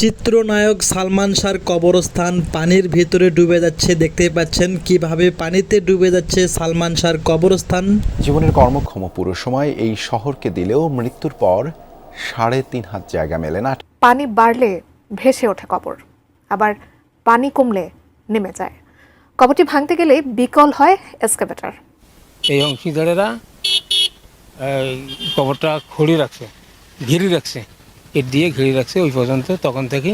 চিত্রনায়ক সালমান শাহর কবরস্থান পানির ভিতরে ডুবে যাচ্ছে। দেখতেই পাচ্ছেন কিভাবে পানিতে ডুবে যাচ্ছে সালমান শাহর কবরস্থান। জীবনের কর্মক্ষম পুরো সময় এই শহরকে দিলেও মৃত্যুর পর ৩.৫ হাত জায়গা মেলে না। পানি বাড়লে ভেসে ওঠে কবর, আবার পানি কমলে নেমে যায়। কবরটি ভাঙতে গেলে বিকল হয় এক্সকাভেটর। এই অংশীদারেরা কবরটা খড়ি রাখছে, ঘিরে রাখছে, এর দিয়ে ঘিরে রাখছে ওই পর্যন্ত। তখন থেকে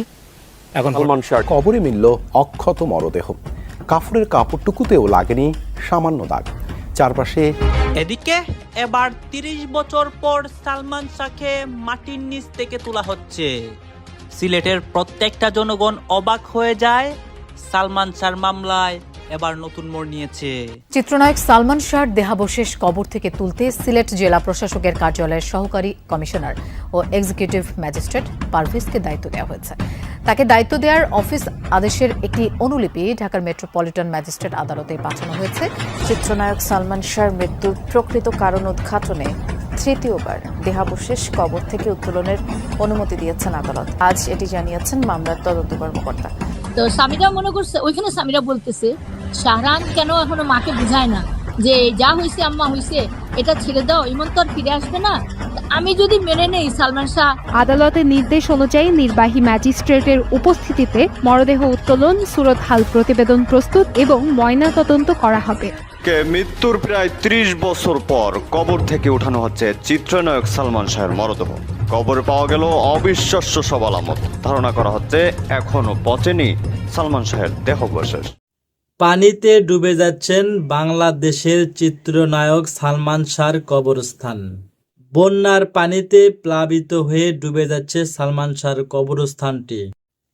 এখন সালমান শাহর কবরে মিলল অক্ষত মরদেহ। কাফনের কাপড়টুকুতেও লাগেনি সামান্য দাগ। চারপাশে এদিকে এবার ৩০ বছর পর সালমান শাহকে মাটির নিচ থেকে তোলা হচ্ছে। সিলেটের প্রত্যেকটা জনগণ অবাক হয়ে যায়। সালমান শাহর মামলায় এবার নতুন মোড় নিয়েছে। চিত্রনায়ক সালমান শাহর দেহাবশেষ কবর থেকে তুলতে সিলেট জেলা প্রশাসকের কার্যালয়ের সহকারী কমিশনার ও এক্সিকিউটিভ ম্যাজিস্ট্রেট পারভেজকে দায়িত্ব দেওয়া হয়েছে। তাকে দায়িত্ব দেওয়ার অফিস আদেশের একটি অনুলিপি ঢাকার মেট্রোপলিটন ম্যাজিস্ট্রেট আদালতে পাঠানো হয়েছে। চিত্রনায়ক সালমান শাহর মৃত্যুর প্রকৃত কারণ উদ্ঘাটনে তৃতীয়বার দেহাবশেষ কবর থেকে উত্তোলনের অনুমতি দিয়েছেন আদালত। আজ এটি জানিয়েছেন মামলার তদন্ত কর্মকর্তা। তো স্বামীরা মনে করছে, ওইখানে স্বামীরা বলতেছে শাহরান কেন এখনো মাকে বুঝায় না যে যা হয়েছে আম্মা হয়েছে, এটা ছেড়ে দাও, ইমন তো আর ফিরে আসবে না। আমি যদি মেনে নেই সালমান শাহ। আদালতের নির্দেশ অনুযায়ী নির্বাহী ম্যাজিস্ট্রেটের উপস্থিতিতে মরদেহ উত্তোলন, সুরত হাল প্রতিবেদন প্রস্তুত এবং ময়নাতদন্ত করা হবে। মৃত্যুর প্রায় ৩০ বছর পর কবর থেকে উঠানো হচ্ছে চিত্রনায়ক সালমান শাহের মরদেহ। কবরে পাওয়া গেল অবিশ্বাস্য সব আলামত। ধারণা করা হচ্ছে এখনো পচেনি সালমান শাহের দেহাবশেষ। পানিতে ডুবে যাচ্ছেন বাংলাদেশের চিত্রনায়ক সালমান শাহর কবরস্থান। বন্যার পানিতে প্লাবিত হয়ে ডুবে যাচ্ছে সালমান শাহর কবরস্থানটি।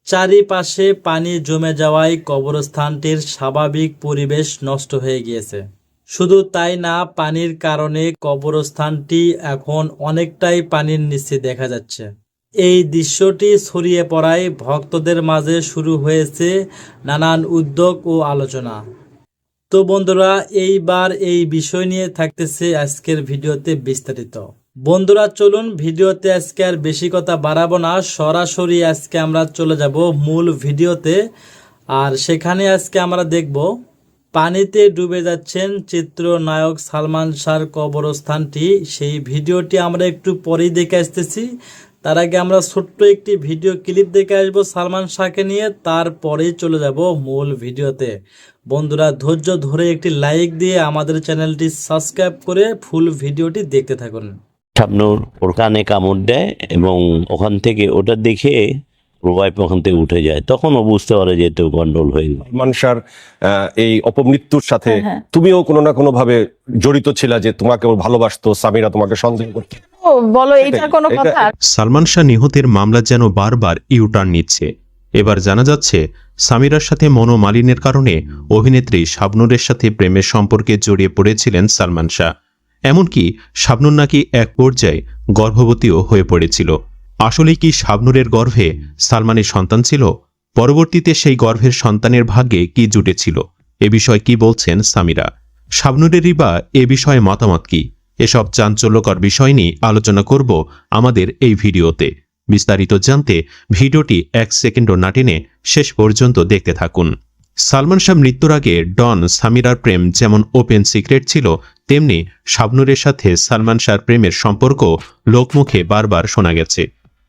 চারিপাশে পানি জমে যাওয়ায় কবরস্থানটির স্বাভাবিক পরিবেশ নষ্ট হয়ে গিয়েছে। শুধু তাই না, পানির কারণে কবরস্থানটি এখন অনেকটাই পানির নিচে দেখা যাচ্ছে। এই দৃশ্যটি ছড়িয়ে পড়ায় ভক্তদের মাঝে শুরু হয়েছে নানান উদ্যোগ ও আলোচনা। তো বন্ধুরা, এইবার এই বিষয় নিয়ে থাকতেছে আজকের ভিডিওতে বিস্তারিত। বন্ধুরা চলুন ভিডিওতে আজকে আর বেশি কথা বাড়াবো না, সরাসরি আজকে আমরা চলে যাব মূল ভিডিওতে। আর সেখানে আজকে আমরা দেখব পানিতে ডুবে যাচ্ছেন চিত্রনায়ক সালমান শাহর কবরস্থানটি। সেই ভিডিওটি আমরা একটু পরেই দেখে আসতেছি। তার আগে আমরা ছোট্ট একটি ভিডিও ক্লিপ দেখে আসবো সালমান শাহকে নিয়ে, তারপরেই চলে যাব মূল ভিডিওতে। বন্ধুরা ধৈর্য ধরে একটি লাইক দিয়ে আমাদের চ্যানেলটি সাবস্ক্রাইব করে ফুল ভিডিওটি দেখতে থাকুন। শাবনূর ওর কানে কামড় দেয় এবং ওখান থেকে ওটা দেখে ওর ওয়াইফ ওখান থেকে উঠে যায়। তখন ও বুঝতে পারে যে তো গন্ডগোল হয়ে গেল। সালমান শাহর এই অপমৃত্যুর সাথে তুমিও কোনো না কোনো ভাবে জড়িত ছিলা, যে তোমাকে ওর ভালোবাসতো, সামিরা তোমাকে সন্দেহ করতো। বলো, এটা কোনো কথা? সালমান শাহ নিহতের মামলা যেন বারবার ইউটার্ন নিচ্ছে। এবার জানা যাচ্ছে সামিরার সাথে মনোমালিন্যের কারণে অভিনেত্রী শাবনূরের সাথে প্রেমের সম্পর্কে জড়িয়ে পড়েছিলেন সালমান শাহ। এমনকি শাবনূর নাকি এক পর্যায়ে গর্ভবতীও হয়ে পড়েছিল। আসলে কি শাবনূরের গর্ভে সালমানের সন্তান ছিল? পরবর্তীতে সেই গর্ভের সন্তানের ভাগ্যে কি জুটেছিল? এ বিষয়ে কি বলছেন সামিরা? শাবনূরেরই বা এ বিষয়ে মতামত কি? এসব চাঞ্চল্যকর বিষয় নিয়ে আলোচনা করব আমাদের এই ভিডিওতে। বিস্তারিত জানতে ভিডিওটি ১ সেকেন্ডও না টেনে শেষ পর্যন্ত দেখতে থাকুন। সালমান শাহ মৃত্যুর আগে ডন সামিরার প্রেম যেমন ওপেন সিক্রেট ছিল, তেমনি শাবনূরের সাথে সালমান শাহর প্রেমের সম্পর্ক লোকমুখে বারবার শোনা গেছে।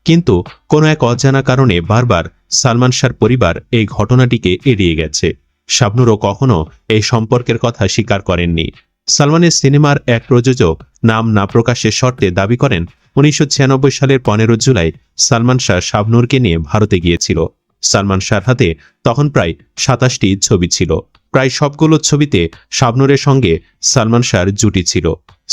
কিন্তু কোনো এক অজানা কারণে বারবার সালমান শাহর পরিবার এই ঘটনাটিকে এড়িয়ে গেছে। শাবনূরও কখনো এই সম্পর্কের কথা স্বীকার করেননি। সালমানের সিনেমার এক প্রযোজক নাম না প্রকাশের শর্তে দাবি করেন ১৯৯৬ সালের ১৫ জুলাই সালমান শাহ শাবনূরকে নিয়ে ভারতে গিয়েছিল। সালমান শাহর হাতে তখন প্রায় ২৭টি ছবি ছিল। প্রায় সবগুলো ছবিতে শাবনূরের সঙ্গে সালমান শাহর জুটি ছিল।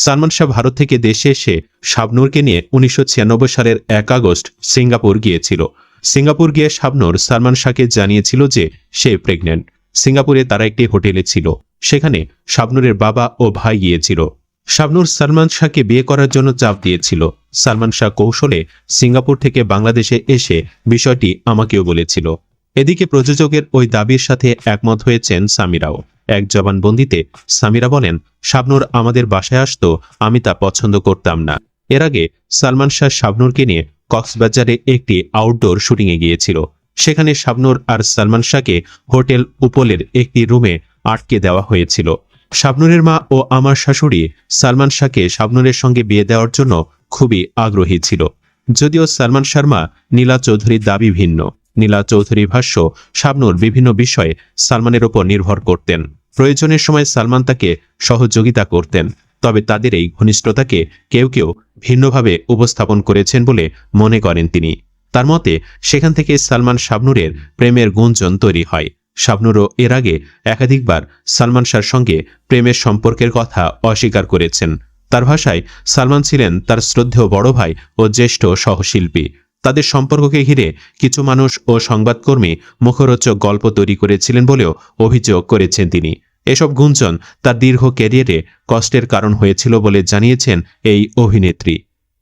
সালমান শাহ ভারত থেকে দেশে এসে শাবনূরকে নিয়ে ১৯৯৬ সালের ১ আগস্ট সিঙ্গাপুর গিয়েছিল। সিঙ্গাপুর গিয়ে শাবনূর সালমান শাহকে জানিয়েছিল যে সে প্রেগন্যান্ট। সিঙ্গাপুরে তারা একটি হোটেলে ছিল, সেখানে শাবনূরের বাবা ও ভাই গিয়েছিল। শাবনূর সালমান শাহকে বিয়ে করার জন্য চাপ দিয়েছিল। সালমান শাহ কৌশলে সিঙ্গাপুর থেকে বাংলাদেশে এসে বিষয়টি আমাকেও বলেছিল। এদিকে প্রযোজকের ওই দাবির সাথে একমত হয়েছেন সামিরাও। এক জবানবন্দিতে সামিরা বলেন, শাবনূর আমাদের বাসায় আসতো, আমি তা পছন্দ করতাম না। এর আগে সালমান শাহ শাবনূরকে নিয়ে কক্সবাজারে একটি আউটডোর শুটিংয়ে গিয়েছিল। সেখানে শাবনূর আর সালমান শাহকে হোটেল উপলের একটি রুমে আটকে দেওয়া হয়েছিল। শাবনূরের মা ও আমার শাশুড়ি সালমান শাহকে শাবনূরের সঙ্গে বিয়ে দেওয়ার জন্য খুবই আগ্রহী ছিল। যদিও সালমান শাহর মা নীলা চৌধুরীর দাবি ভিন্ন। নীলা চৌধুরী ভাষ্য, শাবনূর বিভিন্ন বিষয়ে সালমানের ওপর নির্ভর করতেন। প্রয়োজনের সময় সালমান তাকে সহযোগিতা করতেন। তবে তাদের এই ঘনিষ্ঠতাকে কেউ কেউ ভিন্নভাবে উপস্থাপন করেছেন বলে মনে করেন তিনি। তার মতে সেখান থেকে সালমান শাবনূরের প্রেমের গুঞ্জন তৈরি হয়। শাবনূরও এর আগে একাধিকবার সালমান শাহর সঙ্গে প্রেমের সম্পর্কের কথা অস্বীকার করেছেন। তার ভাষায় সালমান ছিলেন তার শ্রদ্ধেয় বড় ভাই ও জ্যেষ্ঠ সহশিল্পী। তাদের সম্পর্ককে ঘিরে কিছু মানুষ ও সংবাদকর্মী মুখরোচক গল্প তৈরি করেছিলেন বলেও অভিযোগ করেছেন তিনি। এসব গুঞ্জন তার দীর্ঘ ক্যারিয়ারে কষ্টের কারণ হয়েছিল বলে জানিয়েছেন এই অভিনেত্রী।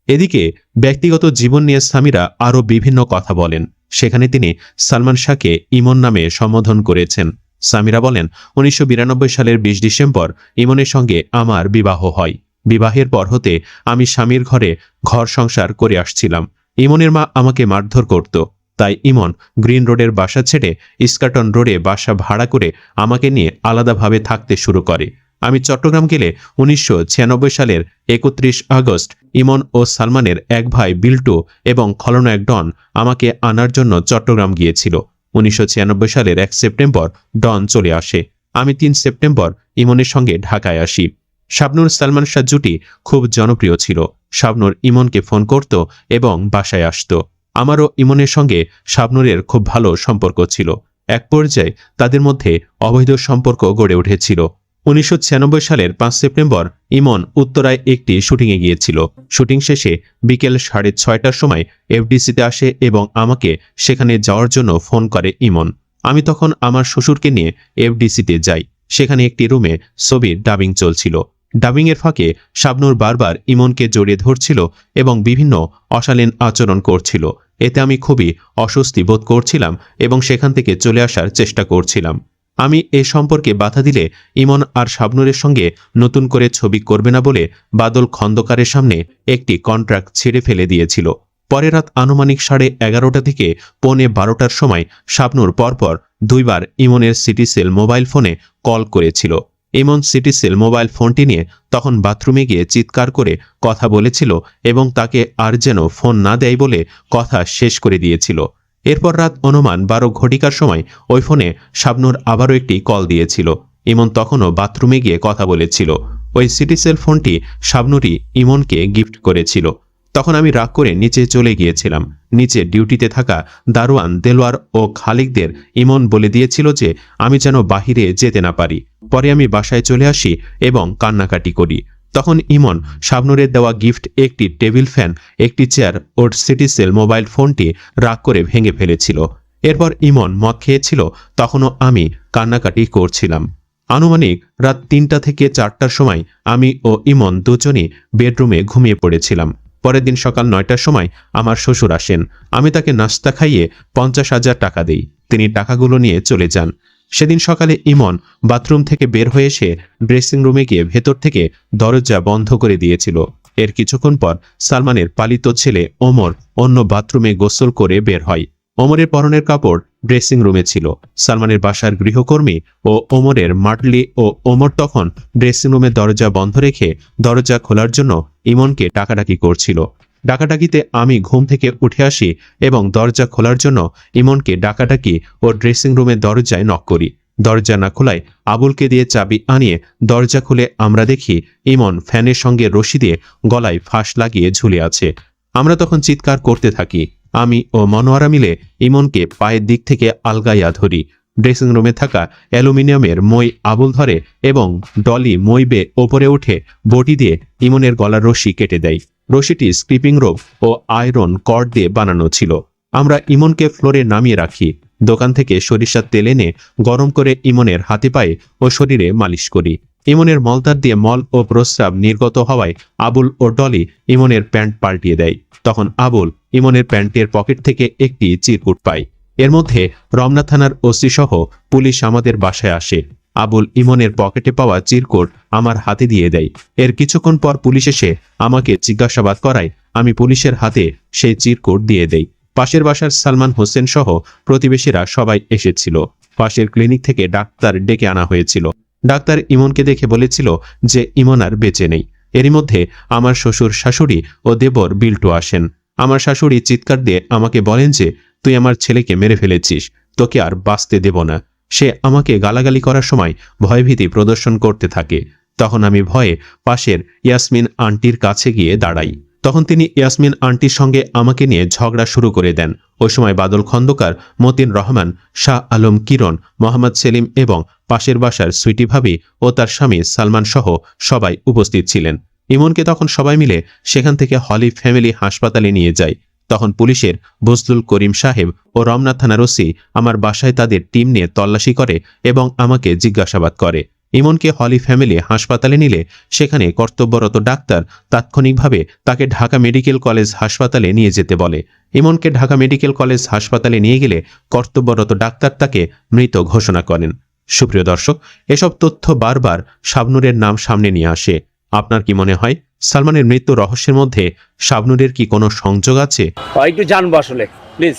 এদিকে ব্যক্তিগত জীবন নিয়ে সামিরা আরও বিভিন্ন কথা বলেন। সেখানে তিনি সালমান শাহকে ইমন নামে সম্বোধন করেছেন। সামিরা বলেন, 1992 সালের 20 ডিসেম্বর ইমনের সঙ্গে আমার বিবাহ হয়। বিবাহের পর হতে আমি স্বামীর ঘরে ঘর সংসার করে আসছিলাম। ইমনের মা আমাকে মারধর করত। তাই ইমন গ্রিন রোডের বাসা ছেড়ে ইস্কাটন রোডে বাসা ভাড়া করে আমাকে নিয়ে আলাদাভাবে থাকতে শুরু করে। আমি চট্টগ্রাম গেলে 1996 সালের 31 আগস্ট ইমন ও সালমানের এক ভাই বিল্টু এবং খলনায়ক ডন আমাকে আনার জন্য চট্টগ্রাম গিয়েছিল। 1996 সালের 1 সেপ্টেম্বর ডন চলে আসে। আমি 3 সেপ্টেম্বর ইমনের সঙ্গে ঢাকায় আসি। শাবনূর সালমান শাহ জুটি খুব জনপ্রিয় ছিল। শাবনূর ইমনকে ফোন করত এবং বাসায় আসত। আমারও ইমনের সঙ্গে শাবনূরের খুব ভালো সম্পর্ক ছিল। এক পর্যায়ে তাদের মধ্যে অবৈধ সম্পর্ক গড়ে উঠেছিল। 1996 সালের 5 সেপ্টেম্বর ইমন উত্তরায় একটি শুটিংয়ে গিয়েছিল। শুটিং শেষে বিকেল 6:30টার সময় এফডিসিতে আসে এবং আমাকে সেখানে যাওয়ার জন্য ফোন করে ইমন। আমি তখন আমার শ্বশুরকে নিয়ে এফডিসিতে যাই। সেখানে একটি রুমে ছবির ডাবিং চলছিল। ডাবিংয়ের ফাঁকে শাবনূর বারবার ইমনকে জড়িয়ে ধরছিল এবং বিভিন্ন অশালীন আচরণ করছিল। এতে আমি খুবই অস্বস্তি বোধ করছিলাম এবং সেখান থেকে চলে আসার চেষ্টা করছিলাম। আমি এ সম্পর্কে বাধা দিলে ইমন আর শাবনূরের সঙ্গে নতুন করে ছবি করবে না বলে বাদল খন্দকারের সামনে একটি কন্ট্রাক্ট ছেড়ে ফেলে দিয়েছিল। পরে রাত আনুমানিক 11:30 থেকে 11:45টার সময় শাবনূর পরপর 2 বার ইমনের সিটিসেল মোবাইল ফোনে কল করেছিল। ইমন সিটিসেল মোবাইল ফোনটি নিয়ে তখন বাথরুমে গিয়ে চিৎকার করে কথা বলেছিল এবং তাকে আর যেন ফোন না দেয় বলে কথা শেষ করে দিয়েছিল। এরপর রাত অনুমান 12 ঘটিকার সময় ওই ফোনে শাবনূর আবারও একটি কল দিয়েছিল। ইমন তখনও বাথরুমে গিয়ে কথা বলেছিল। ওই সিটিসেল ফোনটি শাবনূরই ইমনকে গিফট করেছিল। তখন আমি রাগ করে নিচে চলে গিয়েছিলাম। নিচে ডিউটিতে থাকা দারোয়ান দেলোয়ার ও খালিকদের ইমন বলে দিয়েছিল যে আমি যেন বাহিরে যেতে না পারি। পরে আমি বাসায় চলে আসি এবং কান্নাকাটি করি। তখন ইমন শাবনূরের দেওয়া গিফট একটি টেবিল ফ্যান, একটি চেয়ার ও সিটিসেল মোবাইল ফোনটি রাগ করে ভেঙে ফেলেছিল। এরপর ইমন মদ খেয়েছিল। তখনও আমি কান্নাকাটি করছিলাম। আনুমানিক রাত 3টা থেকে 4টার সময় আমি ও ইমন দুজনই বেডরুমে ঘুমিয়ে পড়েছিলাম। পরের দিন সকাল 9টার সময় আমার শ্বশুর আসেন। আমি তাকে নাস্তা খাইয়ে 50,000 টাকা দেই। তিনি টাকাগুলো নিয়ে চলে যান। সেদিন সকালে ইমন বাথরুম থেকে বের হয়ে এসে ড্রেসিং রুমে গিয়ে ভেতর থেকে দরজা বন্ধ করে দিয়েছিল। এর কিছুক্ষণ পর সালমানের পালিত ছেলে ওমর অন্য বাথরুমে গোসল করে বের হয়। ওমরের পরনের কাপড় ড্রেসিং রুমে ছিল। সালমানের বাসার গৃহকর্মী ও ওমরের মাটলি ও ওমর তখন ড্রেসিং রুমের দরজা বন্ধ রেখে দরজা খোলার জন্য ইমনকে ডাকাডাকি করছিল। ডাকাডাকিতে আমি ঘুম থেকে উঠে আসি এবং দরজা খোলার জন্য ইমনকে ডাকাডাকি ও ড্রেসিং রুমের দরজায় নক করি। দরজা না খোলায় আবুলকে দিয়ে চাবি আনিয়ে দরজা খুলে আমরা দেখি ইমন ফ্যানের সঙ্গে রশি দিয়ে গলায় ফাঁস লাগিয়ে ঝুলে আছে। আমরা তখন চিৎকার করতে থাকি। আমি ও মনোয়ারা মিলে ইমনকে পায়ের দিক থেকে আলগাইয়া ধরি। ড্রেসিং রুমে থাকা অ্যালুমিনিয়ামের মই আবুল ধরে এবং ডলি মই বে ওপরে উঠে বটি দিয়ে ইমনের গলার রশি কেটে দেয়। রশিটি স্ক্রিপিং রোপ ও আয়রন কর্ড দিয়ে বানানো ছিল। আমরা ইমনকে ফ্লোরে নামিয়ে রাখি। দোকান থেকে সরিষার তেল এনে গরম করে ইমনের হাতে পায়ে ও শরীরে মালিশ করি। ইমনের মলদার দিয়ে মল ও প্রস্রাব নির্গত হওয়ায় আবুল ও ডলি ইমনের প্যান্ট পাল্টিয়ে দেয়। তখন আবুল ইমনের প্যান্টের পকেট থেকে একটি চিরকুট পায়। এর মধ্যে রমনা থানার ওসি সহ পুলিশ আমাদের বাসায় আসে। আবুল ইমনের পকেটে পাওয়া চিরকুট আমার হাতে দিয়ে দেয়। এর কিছুক্ষণ পর পুলিশ এসে আমাকে জিজ্ঞাসাবাদ করায় আমি পুলিশের হাতে সেই চিরকুট দিয়ে দেই। পাশের বাসার সালমান হোসেন সহ প্রতিবেশীরা সবাই এসেছিল। পাশের ক্লিনিক থেকে ডাক্তার ডেকে আনা হয়েছিল। ডাক্তার ইমনকে দেখে বলেছিল যে ইমন আর বেঁচে নেই। এরই মধ্যে আমার শ্বশুর শাশুড়ি ও দেবর বিল্টু আসেন। আমার শাশুড়ি চিৎকার দিয়ে আমাকে বলেন যে তুই আমার ছেলেকে মেরে ফেলেছিস, তোকে আর বাঁচতে দেব না। সে আমাকে গালাগালি করার সময় ভয়ভীতি প্রদর্শন করতে থাকে। তখন আমি ভয়ে পাশের ইয়াসমিন আন্টির কাছে গিয়ে দাঁড়াই। তখন তিনি ইয়াসমিন আন্টির সঙ্গে আমাকে নিয়ে ঝগড়া শুরু করে দেন। ওই সময় বাদল খন্দকার, মতিন রহমান, শাহ আলম কিরণ, মোহাম্মদ সেলিম এবং পাশের বাসার সুইটি ভাবি ও তার স্বামী সালমান সহ সবাই উপস্থিত ছিলেন। ইমনকে তখন সবাই মিলে সেখান থেকে হলি ফ্যামিলি হাসপাতালে নিয়ে যায়। তখন পুলিশের বজলুল করিম সাহেব ও রমনা থানার ওসি আমার বাসায় তাদের টিম নিয়ে তল্লাশি করে এবং আমাকে জিজ্ঞাসাবাদ করে। ইমনকে হলি ফ্যামিলি হাসপাতালে নিলে সেখানে কর্তব্যরত ডাক্তার তাৎক্ষণিকভাবে তাকে ঢাকা মেডিকেল কলেজ হাসপাতালে নিয়ে যেতে বলে। ইমনকে ঢাকা মেডিকেল কলেজ হাসপাতালে নিয়ে গেলে কর্তব্যরত ডাক্তার তাকে মৃত ঘোষণা করেন। সুপ্রিয় দর্শক, এসব তথ্য বারবার শাবনুরের নাম সামনে নিয়ে আসে। আপনার কি মনে হয় সালমানের মৃত্যু রহস্যের মধ্যে শাবনুরের কি কোনো সংযোগ আছে? একটু জানবো আসলে প্লিজ,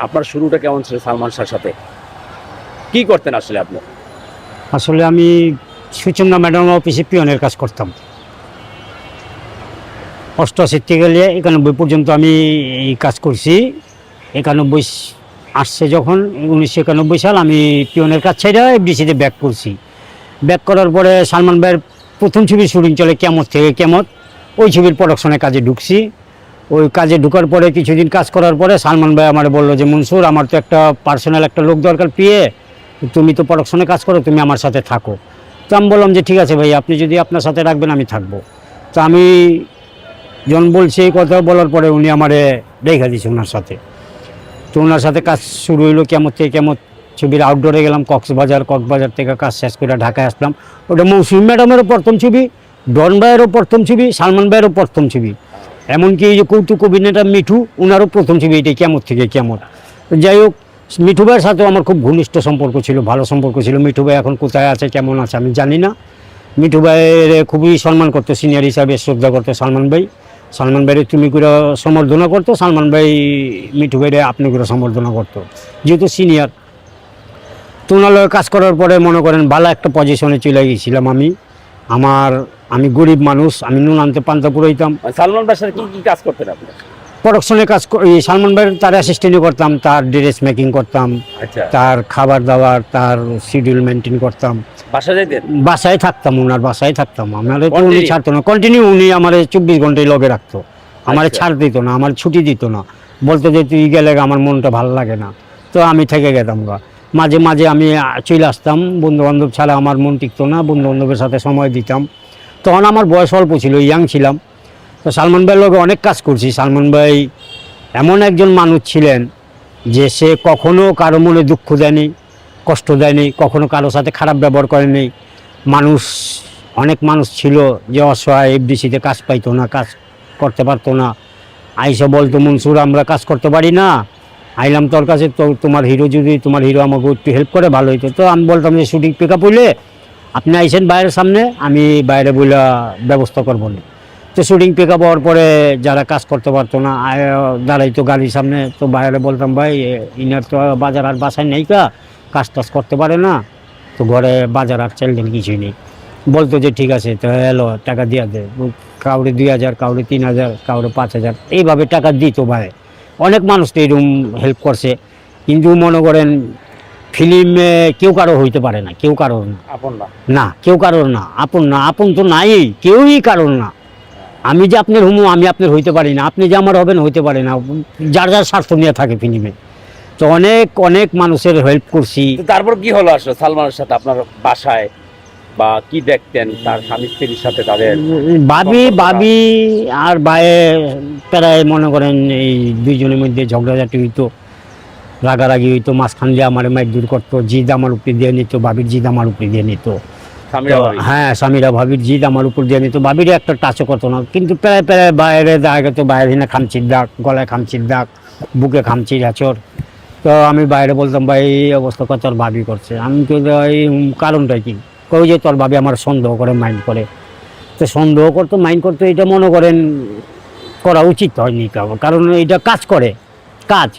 আপনার শুরুটা কেমন ছিল সালমান শাহর সাথে? কি করতেন আসলে আপনি? আসলে আমি সুচন্দ্রা ম্যাডাম অফিসে পিয়নের কাজ করতাম। 88 থেকে 91 পর্যন্ত আমি এই কাজ করছি। 91 আসছে যখন 1991 সাল আমি পিয়নের কাজ ছেড়ে এফডিসিতে ব্যাক করছি। ব্যাক করার পরে সালমান ভাইয়ের প্রথম ছবির শুটিং চলে কেমত থেকে কেমত, ওই ছবির প্রোডাকশনের কাজে ঢুকছি। ওই কাজে ঢুকার পরে কিছুদিন কাজ করার পরে সালমান ভাই আমার বললো যে মনসুর, আমার তো একটা পার্সোনাল একটা লোক দরকার, পিয়ে তুমি তো প্রোডাকশনে কাজ করো, তুমি আমার সাথে থাকো। তো আমি বললাম যে ঠিক আছে ভাই, আপনি যদি আপনার সাথে রাখবেন আমি থাকবো। তো আমি যখন বলছি এই কথা বলার পরে উনি আমারে রেখা দিয়েছে ওনার সাথে। তো ওনার সাথে কাজ শুরু হইলো কেমন থেকে কেমন ছবির আউটডোরে গেলাম কক্সবাজার থেকে কাজ শেষ করে ঢাকায় আসলাম। ওটা মৌসুমী ম্যাডামেরও প্রথম ছবি, ডন ভাইয়েরও প্রথম ছবি, সালমান ভাইয়েরও প্রথম ছবি, এমনকি এই যে কৌতুক অভিনেতা মিঠু ওনারও প্রথম ছবি এটাই কেমন থেকে কেমন। যাই হোক, মিঠু ভাইয়ের সাথেও আমার খুব ঘনিষ্ঠ সম্পর্ক ছিল, ভালো সম্পর্ক ছিল। মিঠু ভাই এখন কোথায় আছে কেমন আছে আমি জানি না। মিঠু ভাইয়ের খুবই সম্মান করতো, সিনিয়র হিসাবে শ্রদ্ধা করতো সালমান ভাই। সালমান ভাইয়ের তুমি করে সম্বর্ধনা করতো, সালমান ভাই মিঠু ভাইয়ের আপনি করে সম্বর্ধনা করতো, যেহেতু সিনিয়র। তো ওনার কাজ করার পরে মনে করেন ভালো একটা পজিশনে চলে গিয়েছিলাম আমি গরিব মানুষ, আমি নুন আনতে পান্তা পুরাইতাম। সালমান বাসার কি কি কাজ করতেন আপনি? প্রোডাকশনে কাজ সালমান ভাইয়ের তার অ্যাসিস্ট্যান্টই করতাম, তার ড্রেস মেকিং করতাম, তার খাবার দাবার, তার শিডিউল মেনটেন করতাম। বাসায় থাকতাম, ওনার বাসায় থাকতাম। আমার উনি ছাড়তো না, কন্টিনিউ উনি আমার 24 ঘন্টায় লগে রাখতো। আমার ছাড় দিত না, আমার ছুটি দিত না, বলতো যে তুই গেলে আমার মনটা ভালো লাগে না। তো আমি থেকে গেতাম। মাঝে মাঝে আমি চলে আসতাম, বন্ধু বান্ধব ছাড়া আমার মন টিকতো না, বন্ধু বান্ধবের সাথে সময় দিতাম। তখন আমার বয়স অল্প ছিল, ইয়াং ছিলাম। তো সালমান ভাইয়ের লোক অনেক কাজ করছি। সালমান ভাই এমন একজন মানুষ ছিলেন যে সে কখনো কারো মনে দুঃখ দেয়নি, কষ্ট দেয়নি, কখনো কারোর সাথে খারাপ ব্যবহার করেনি। অনেক মানুষ ছিল যে অসহায়, এফডিসিতে কাজ পাইতো না, কাজ করতে পারতো না। আইসা বলতো মনসুর আমরা কাজ করতে পারি না, আইলাম তোর কাছে, তো তোমার হিরো আমাকে একটু হেল্প করে ভালো হইতো। তো আমি বলতাম যে শুটিং পিক আপ হইলে আপনি আইসেন বাইরের সামনে, আমি বাইরে বইলা ব্যবস্থা করবো না। তো শুটিং পিক আপ হওয়ার পরে যারা কাজ করতে পারতো না দাঁড়াইতো গাড়ির সামনে, তো বাইরে বলতাম ভাই ইনার তো বাজার আর বাসায় নেই, কাজ টাজ করতে পারে না, তো ঘরে বাজার আর চাইলেন কিছুই নেই। বলতো যে ঠিক আছে তো এলো টাকা দিয়া দে, কাউরে 2000, কাউরে 3000, কাউরে 5000, এইভাবে টাকা দিত ভাই। অনেক মানুষ তো এরকম হেল্প করছে। কিন্তু মনে করেন ফিল্মে কেউ কারো হইতে পারে না, কেউ কারোর না, কেউ কারোর না, আপন তো নাই, কেউই কারোর না। আমি যে আপনার আমি আপনার হইতে পারি না, আপনি যে আমার হবেন হইতে পারে না, যার যার স্বার্থ নিয়ে থাকে ফিল্মে। তো অনেক মানুষের হেল্প করছি। তারপর কি হলো আসলে সালমানের সাথে আপনার বাসায়, বা কি দেখতেন তার স্বামী স্ত্রীর সাথে তাদের? ভাবি আর ভাইয়ে প্রায় মনে করেন এই দুইজনের মধ্যে ঝগড়াঝাটি হইতো, রাগারাগি হইতো, মাঝখান দিয়ে আমার মাইক দূর করতো, জিদ আমার উপরে দিয়ে নিত, ভাবির জিদ আমার উপরে দিয়ে নিত। হ্যাঁ, স্বামীরা ভাবির জিদ আমার উপর দিয়ে নিত, ভাবির একটা টাচও করতো না। কিন্তু প্রায় বাইরে দেখা গেতো, বাইরে না খামচির দাগ, গলায় খামচির দাগ, বুকে খামচির আচর। তো আমি বাইরে বলতাম ভাই এই অবস্থা কত তোর ভাবি করছে। আমি তো এই কারণটা কি, কই যে তোর ভাবি আমার সন্দেহ করে, মাইন্ড করে। তো সন্দেহ করতো, মাইন্ড করতো, এটা মনে করেন করা উচিত হয়নি কারণ এটা কাজ করে কাজ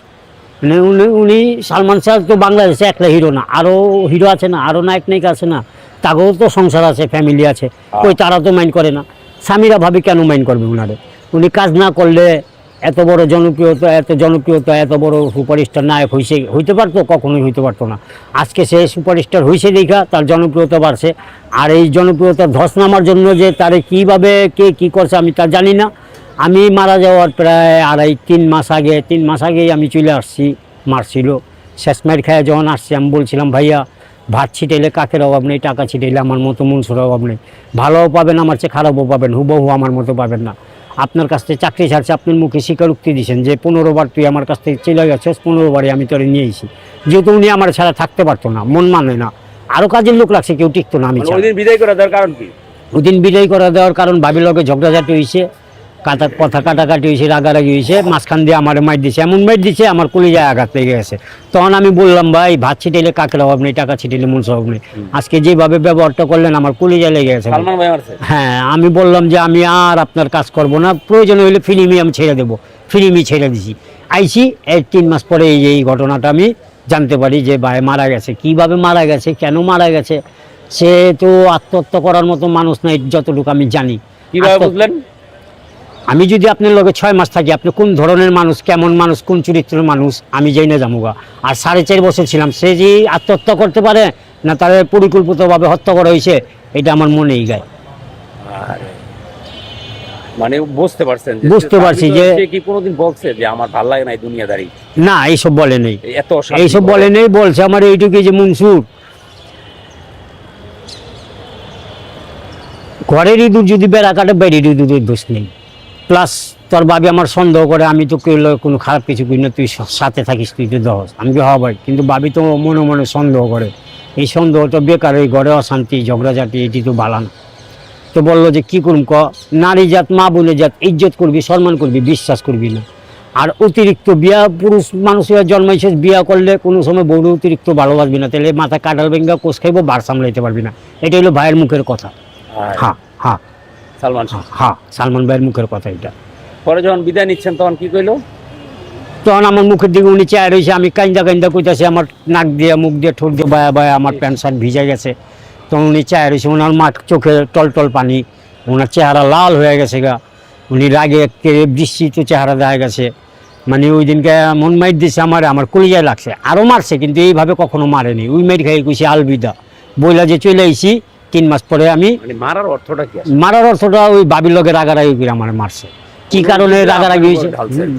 মানে উনি সালমান শাহ তো বাংলাদেশে একলা হিরো না, আরও হিরো আছে না, আরও নায়ক নায়িকা আছে না, তাকেও তো সংসার আছে, ফ্যামিলি আছে, ওই তারা তো মাইন্ড করে না। সামিরা ভাবি কেন মাইন্ড করবে উনারে? উনি কাজ না করলে এত বড় জনপ্রিয়তা এত বড় সুপারস্টার নায়ক হইতে পারতো? কখনোই হইতে পারতো না। আজকে সে সুপারস্টার হয়েছে দেখা তার জনপ্রিয়তা বাড়ছে। আর এই জনপ্রিয়তা ধস নামার জন্য যে তারে কীভাবে কে কী করছে আমি তা জানি না। আমি মারা যাওয়ার প্রায় 3 মাস আগেই আমি চলে আসছি, মারছিল। শেষ মাইর খায় যখন আসছি আমি বলছিলাম, ভাইয়া ভাত ছিটাইলে কাকের অভাব নেই, টাকা ছিটাইলে আমার মতো মনসুর অভাব নেই। ভালোও পাবেন, আমার চেয়ে খারাপও পাবেন, হুবহু আমার মতো পাবেন না। আপনার কাছ থেকে চাকরি ছাড়ছে, আপনার মুখে স্বীকারোক্তি দিয়েছেন যে 15 বার তুই আমার কাছ থেকে চলে গেছিস, 15 বারই আমি তোরে নিয়েছি। যেহেতু উনি আমার ছাড়া থাকতে পারতো না, মন মানে না, আরও কাজের লোক লাগছে, কেউ টিকতো না। আমি ওই দিন বিদায় করে দেওয়ার কারণ কি? ওই দিন বিদায় করে দেওয়ার কারণ ভাবির লগে ঝগড়াঝাটি হয়েছে, কথা কাটাকাটি হয়েছে, রাগারাগি হয়েছে, মাঝখান দিয়ে আমার মাইর দিছে, এমন মাইর দিছে আমার কলিজায় আঘাত লেগে গেছে। তখন আমি বললাম, ভাই ভাত ছিটাইলে কাকের অভাব নেই, টাকা ছিটাইলে মনসুর অভাব নেই। আজকে যেভাবে ব্যবহারটা করলেন আমার কলিজায় লেগে গেছে। হ্যাঁ, আমি বললাম যে আমি আর আপনার কাজ করব না, প্রয়োজন হইলে ফিল্মই আমি ছেড়ে দেবো। ফিল্মই ছেড়ে দিছি। আইসি 3 মাস পরে এই ঘটনাটা আমি জানতে পারি যে ভাই মারা গেছে। কিভাবে মারা গেছে, কেন মারা গেছে, সে তো আত্মহত্যা করার মতো মানুষ নাই যতটুকু আমি জানি। কিভাবে বুঝলেন? আমি যদি আপনার লগে 6 মাস থাকি, আপনি কোন ধরনের মানুষ, কেমন মানুষ, কোন চরিত্রের মানুষ আমি যাই না জামুগা। আর 4.5 বছর ছিলাম, সে যে আত্মহত্যা করতে পারে না তার পরিকল্পিতভাবে হত্যা করা হয়েছে এটা আমার মনেই গায়। মানে বুঝতে পারছেন? বুঝতে পারছি যে সে কি কোনোদিন বলছে যে আমার ভালো লাগে না এই দুনিয়াদারি? না, এইসব বলে নেই, এত এইসব বলে নেই। বলছে আমার এইটুকুই যে মনসুর, ঘরের ইঁদুর যদি বেড়া কাটে বাইরের ইঁদুরের দোষ নেই। প্লাস তোর ভাবি আমার সন্দেহ করে, আমি তো কোনো খারাপ কিছু করি না, তুই সাথে থাকিস, তুই তো দহস। আমি কি হওয়া ভাই, কিন্তু ভাবি তো মনে মনে সন্দেহ করে। এই সন্দেহটা বেকার, এই ঘরে অশান্তি ঝগড়াঝাটি, এটি তো ভালো না। তো বললো যে কী করুম নারী জাত, মা বোনের জাত, ইজ্জত করবি, সম্মান করবি, বিশ্বাস করবি না। আর অতিরিক্ত বিয়া, পুরুষ মানুষের জন্মাইছে, বিয়া করলে কোনো সময় বউর অতিরিক্ত ভালোবাসবি না, তাহলে মাথা কাটাল ভেঙ্গা কোষ খাইবো, বার সামলাইতে পারবি না। এটা হলো ভাইয়ের মুখের কথা। হ্যাঁ হ্যাঁ, সালমান ভাইয়ের মুখের কথা এটা। পরে যখন বিদায় নিচ্ছেন তখন কি কইলো? তখন আমার মুখের দিকে উনি চেয়ার রয়েছে, আমি কাইন্দা কইতাছি, আমার নাক দিয়ে মুখ দিয়ে ঠোঁট দিয়ে বায়া আমার প্যান্ট শার্ট ভিজে গেছে। তখন উনি চেয়ার রয়েছে, ওনার মাঠ চোখে টলটল পানি, ওনার চেহারা লাল হয়ে গেছে গা, উনি রাগে বৃষ্টিত চেহারা দেখা গেছে। মানে ওই দিনকে মন মাইর দিছে আমার কলিজায় লাগছে। আরও মারছে, কিন্তু এইভাবে কখনো মারেনি। ওই মাইর খাই কইছি আলবিদা বইলা যে চলে আইছি। 3 মাস পরে আমি মারার অর্থটা কি? মারার অর্থটা ওই বাবির লগে রাগারাগি করে আমার মারছে। কি কারণে রাগারাগি হয়েছে?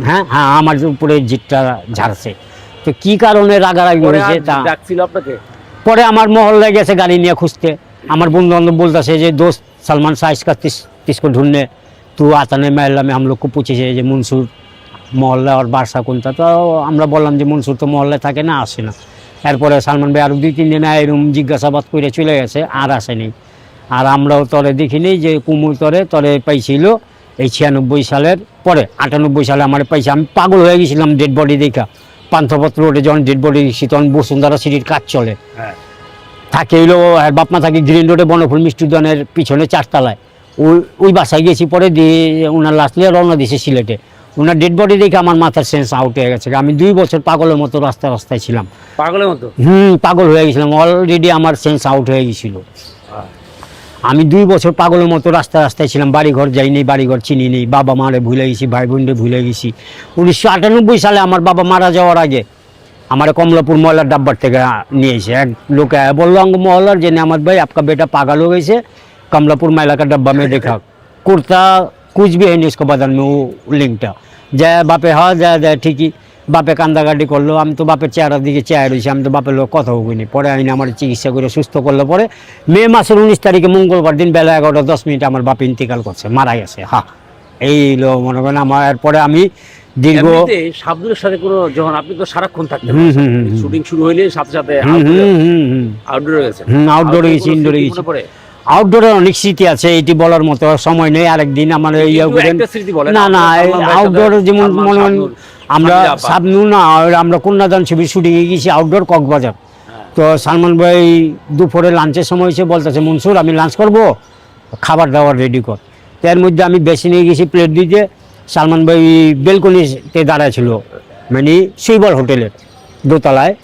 হ্যাঁ হ্যাঁ, আমার উপরে জিটটা ঝাড়ছে। তো কি কারণে রাগারাগি হয়েছে তা ডাকছিল আপনাকে? পরে আমার মহল্লায় গেছে গাড়ি নিয়ে খুঁজতে। আমার বন্ধু বান্ধব বলতেছে যে দোস্ত सलमान शाह इसको ढूंढने, तो आता नहीं महल्ला में। हम लोग को पूछे যে মনসুর মহল্লা আর বাসা কোনটা, তো আমরা বললাম যে মনসুর তো মহল্লায় থাকে না, আসে না। এরপরে সালমান ভাই আরও 2-3 দিন এরকম জিজ্ঞাসাবাদ করে চলে গেছে, আর আসেনি। আর আমরাও তরে দেখিনি যে কুমুর তরে পাইছিল এই 96 সালের পরে। 98 সালে আমার পাইছে। আমি পাগল হয়ে গেছিলাম ডেড বডি দেখা। পান্থপত্র রোডে যখন ডেড বডি দেখছি তখন বসুন্ধরা সিটির কাজ চলে থাকে, হইলো বাপমা থাকে গ্রিন রোডে বনফুল মিষ্টি দোকানের পিছনে 4 তলায়। ওই বাসায় গেছি, পরে দিয়ে ওনার লাশ নিয়ে রওনা দিয়েছে সিলেটে। ওনার ডেড বডি দেখে আমার মাথার সেন্স আউট হয়ে গেছে। আমি 2 বছর পাগলের মতো রাস্তায় ছিলাম। পাগলের মতো? পাগল হয়ে গেছিলাম, অলরেডি আমার সেন্স আউট হয়ে গেছিল। আমি 2 বছর পাগলের মতো রাস্তায় ছিলাম। বাড়িঘর যাইনি, বাড়িঘর চিনি নেই, বাবা মারে ভুলে গেছি, ভাই বোনরে ভুলে গেছি। 1998 সালে আমার বাবা মারা যাওয়ার আগে আমার কমলাপুর মহল্লার ডাব্বার থেকে নিয়ে এসে এক লোক বললো অঙ্গ মহল্লার যে আমার ভাই आपका बेटा पागल हो गई से कमलापुर महिला का डब्बा में देखा, कुर्ता कुछ भी है नहीं उसको बदन में, वो लिंकटा যায় বাপে হওয়া যায় ঠিকই। বাপে কান্দাকাটি করলো, আমি তো বাপের চেহারার দিকে চেয়ে রয়েছি, আমি তো বাপের লোক কথা বলিনি। পরে আইনে আমার চিকিৎসা করে সুস্থ করলো। পরে মে মাসের 19 তারিখে মঙ্গলবার দিন বেলা 11:10 আমার বাপ ইন্তেকাল করছে, মারা গেছে। হ্যাঁ, এই মনে করেন আমার। এরপরে আমি দীর্ঘ শাবনুরের সাথে কোনো, যখন আপনি তো সারাক্ষণ থাকতেন, শুটিং শুরু হইলে সাথে সাথে আউটডোরে গেছে? আউটডোরে গেছি, ইনডোরে গেছি। আউটডোরে অনেক স্মৃতি আছে, এটি বলার মতো সময় নেই। আরেকদিন আমার না আউটডোর যেমন মনে আমরা শাবনূর না, আমরা কন্যাদান ছবির শুটিংয়ে গেছি আউটডোর কক্সবাজার। তো সালমান ভাই দুপুরে লাঞ্চের সময় এসে বলতেছে মনসুর আমি লাঞ্চ করবো, খাবার দাবার রেডি কর। এর মধ্যে আমি বেশি নিয়ে গেছি প্লেট দিতে। সালমান ভাই বেলকনিতে দাঁড়ায় ছিল, মানে সুইবার হোটেলের দোতলায়।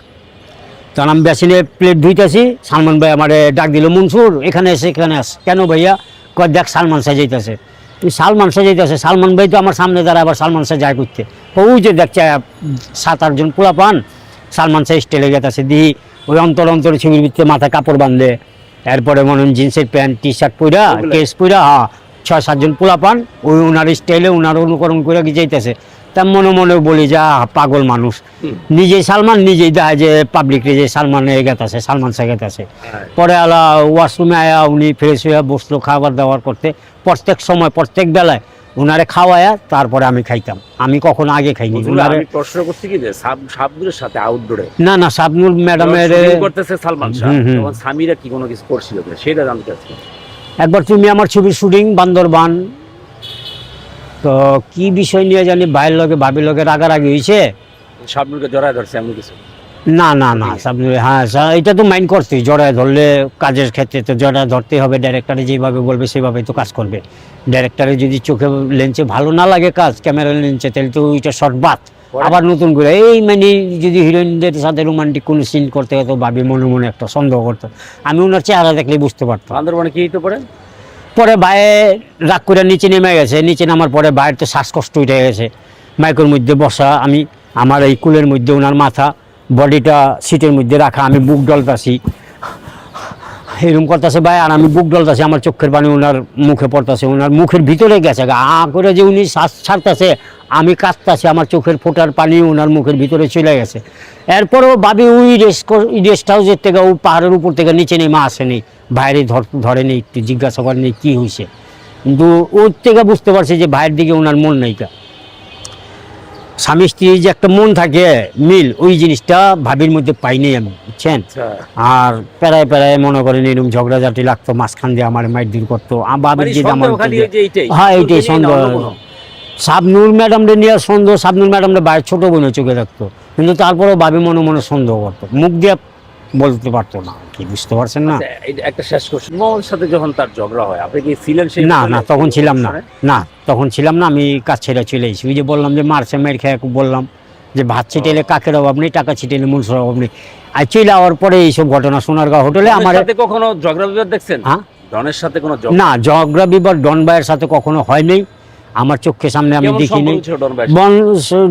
তখন আমি বেসিনে প্লেট ধুইতেছি, সালমান ভাই আমার ডাক দিল, মনসুর এখানে এসে এখানে আস। কেন ভাইয়া? কয় দেখ সালমান শাহ যাইতেছে। সালমান শাহ যাইতেছে, সালমান ভাই তো আমার সামনে দাঁড়ায়, আবার সালমান শাহ যায় করতে। ওই যে দেখছে 7-8 জন পোলা পান সালমান শাহ স্টাইলে গেতেছে, দিই ওই অন্তরে ছবির ভিতরে মাথায় কাপড় বাঁধলে, এরপরে মনে হয় জিন্সের প্যান্ট টি শার্ট পইরা কেস পইরা, 6-7 জন পোলা পান ওই ওনার স্টাইলে ওনার অনুকরণ করে যাইতেছে। তা মনে মনে বলি যা পাগল মানুষ, নিজেই সালমান নিজেই দেয় যে পাবলিকরে যে সালমান গেতেছে, সালমান শাহ গেতেছে। পরে আলা ওয়াশরুমে আয়া উনি ফ্রেশ হয়ে বসলো খাবার দাবার করতে। প্রত্যেক সময় প্রত্যেক বেলায় ওনারে খাওয়ায়া তারপরে আমি খাইতাম। আমি কখনো আগে খাইনি। আমি প্রশ্ন করছি কি যে শাবনুরের সাথে আউটডোরে না শাবনুর ম্যাডামের করতেছে সালমান শাহ, তখন সামিরা কি কোনো কিছু করছিল কিনা সেটা জানতে চাচ্ছি। একবার তুমি আমার ছবির শুটিং বান্দরবান, তো কি বিষয় নিয়ে জানি ভাইয়ের লগে ভাবির লগে রাগারাগি হয়েছে, শাবনুরকে জড়ায় ধরছে এমন কিছু? না শাবনুর, হ্যাঁ এটা তো মাইন্ড করতেই, জড়ায় ধরলে কাজের ক্ষেত্রে তো জড়ায় ধরতেই হবে। ডাইরেক্টরে যেভাবে বলবে সেভাবেই তো কাজ করবে। ডাইরেক্টরে যদি চোখে লেন্সে ভালো না লাগে কাজ, ক্যামেরা লেন্সে, তাহলে তো ওইটা শর্ট বাদ। আবার নতুন করে এই মানে যদি হিরোইনদের সাথে রোমান্টিক কোনো সিন করতে হতো, ভাবি মনে মনে একটা সন্দেহ করতো। আমি ওনার চেহারা দেখলে বুঝতে পারতাম। বান্দরবানে কি হইতে পারে? পরে ভাইয়ে রাগ করে নিচে নেমে গেছে, নিচে নামার পরে ভাইয়ের তো শ্বাসকষ্ট উঠে গেছে। মাইকের মধ্যে বসা, আমি আমার এই কুলের মধ্যে ওনার মাথা, বডিটা সিটের মধ্যে রাখা, আমি বুক ডলতাছি, এরকম করতেছে ভাই, আর আমি বুক ডলতাছি, আমার চোখের পানি ওনার মুখে পড়তেছে, ওনার মুখের ভিতরে গেছে করে যে উনি শ্বাস ছাড়তেছে, আমি কাঁদতাছি, আমার চোখের ফোটার পানি ওনার মুখের ভিতরে চলে গেছে। এরপরেও ভাবি ওই রেস্ট হাউসের থেকে ওই পাহাড়ের উপর থেকে নিচে নেমে আসেনি, বাইরে ধরেনি, একটু জিজ্ঞাসা করেনি কী হয়েছে। কিন্তু ওর থেকে বুঝতে পারছি যে ভাইয়ের দিকে ওনার মন নেইকা। স্বামী স্ত্রীর যে একটা মন থাকে মিল, ওই জিনিসটা ভাবির মধ্যে পাইনি আমি, বুঝছেন। আর প্রায় মনে করেন এরকম ঝগড়াঝাটি লাগতো, মাঝখান দিয়ে আমার মাইর করতো। হ্যাঁ এইটাই সন্দেহ। শাবনুর ম্যাডামরে নিয়ে সন্দেহ, শাবনুর ম্যাডামরে বাইরে ছোট বোনের চোখে রাখতো, কিন্তু তারপরেও ভাবি মনে মনে সন্দেহ করতো, মুখ দিয়ে বলতে পারতো না, কি বুঝতে পারছেন না। একটা শেষ কোশ্চেন, মোহাম্মদের সাথে যখন তার ঝগড়া হয় আপনি কি ছিলেন? না তখন ছিলাম না, আমি কাজ ছেড়ে চলে এসেছি। ওই যে বললাম যে মারছে, মেয়ের খেয়ে বললাম যে ভাত ছিটেলে কাকের অভাব নেই, টাকা ছিটেলে মূলসের অভাব নেই। আর চলে যাওয়ার পরে এইসব ঘটনা সোনারগাঁও হোটেলে আমার কখনো ঝগড়া বিবাদ দেখছেন? হ্যাঁ, ডনের সাথে কোনো না ঝগড়া বিবাদ ডন ভাইয়ের সাথে কখনো হয়নি, আমার চোখের সামনে আমি দেখিনি।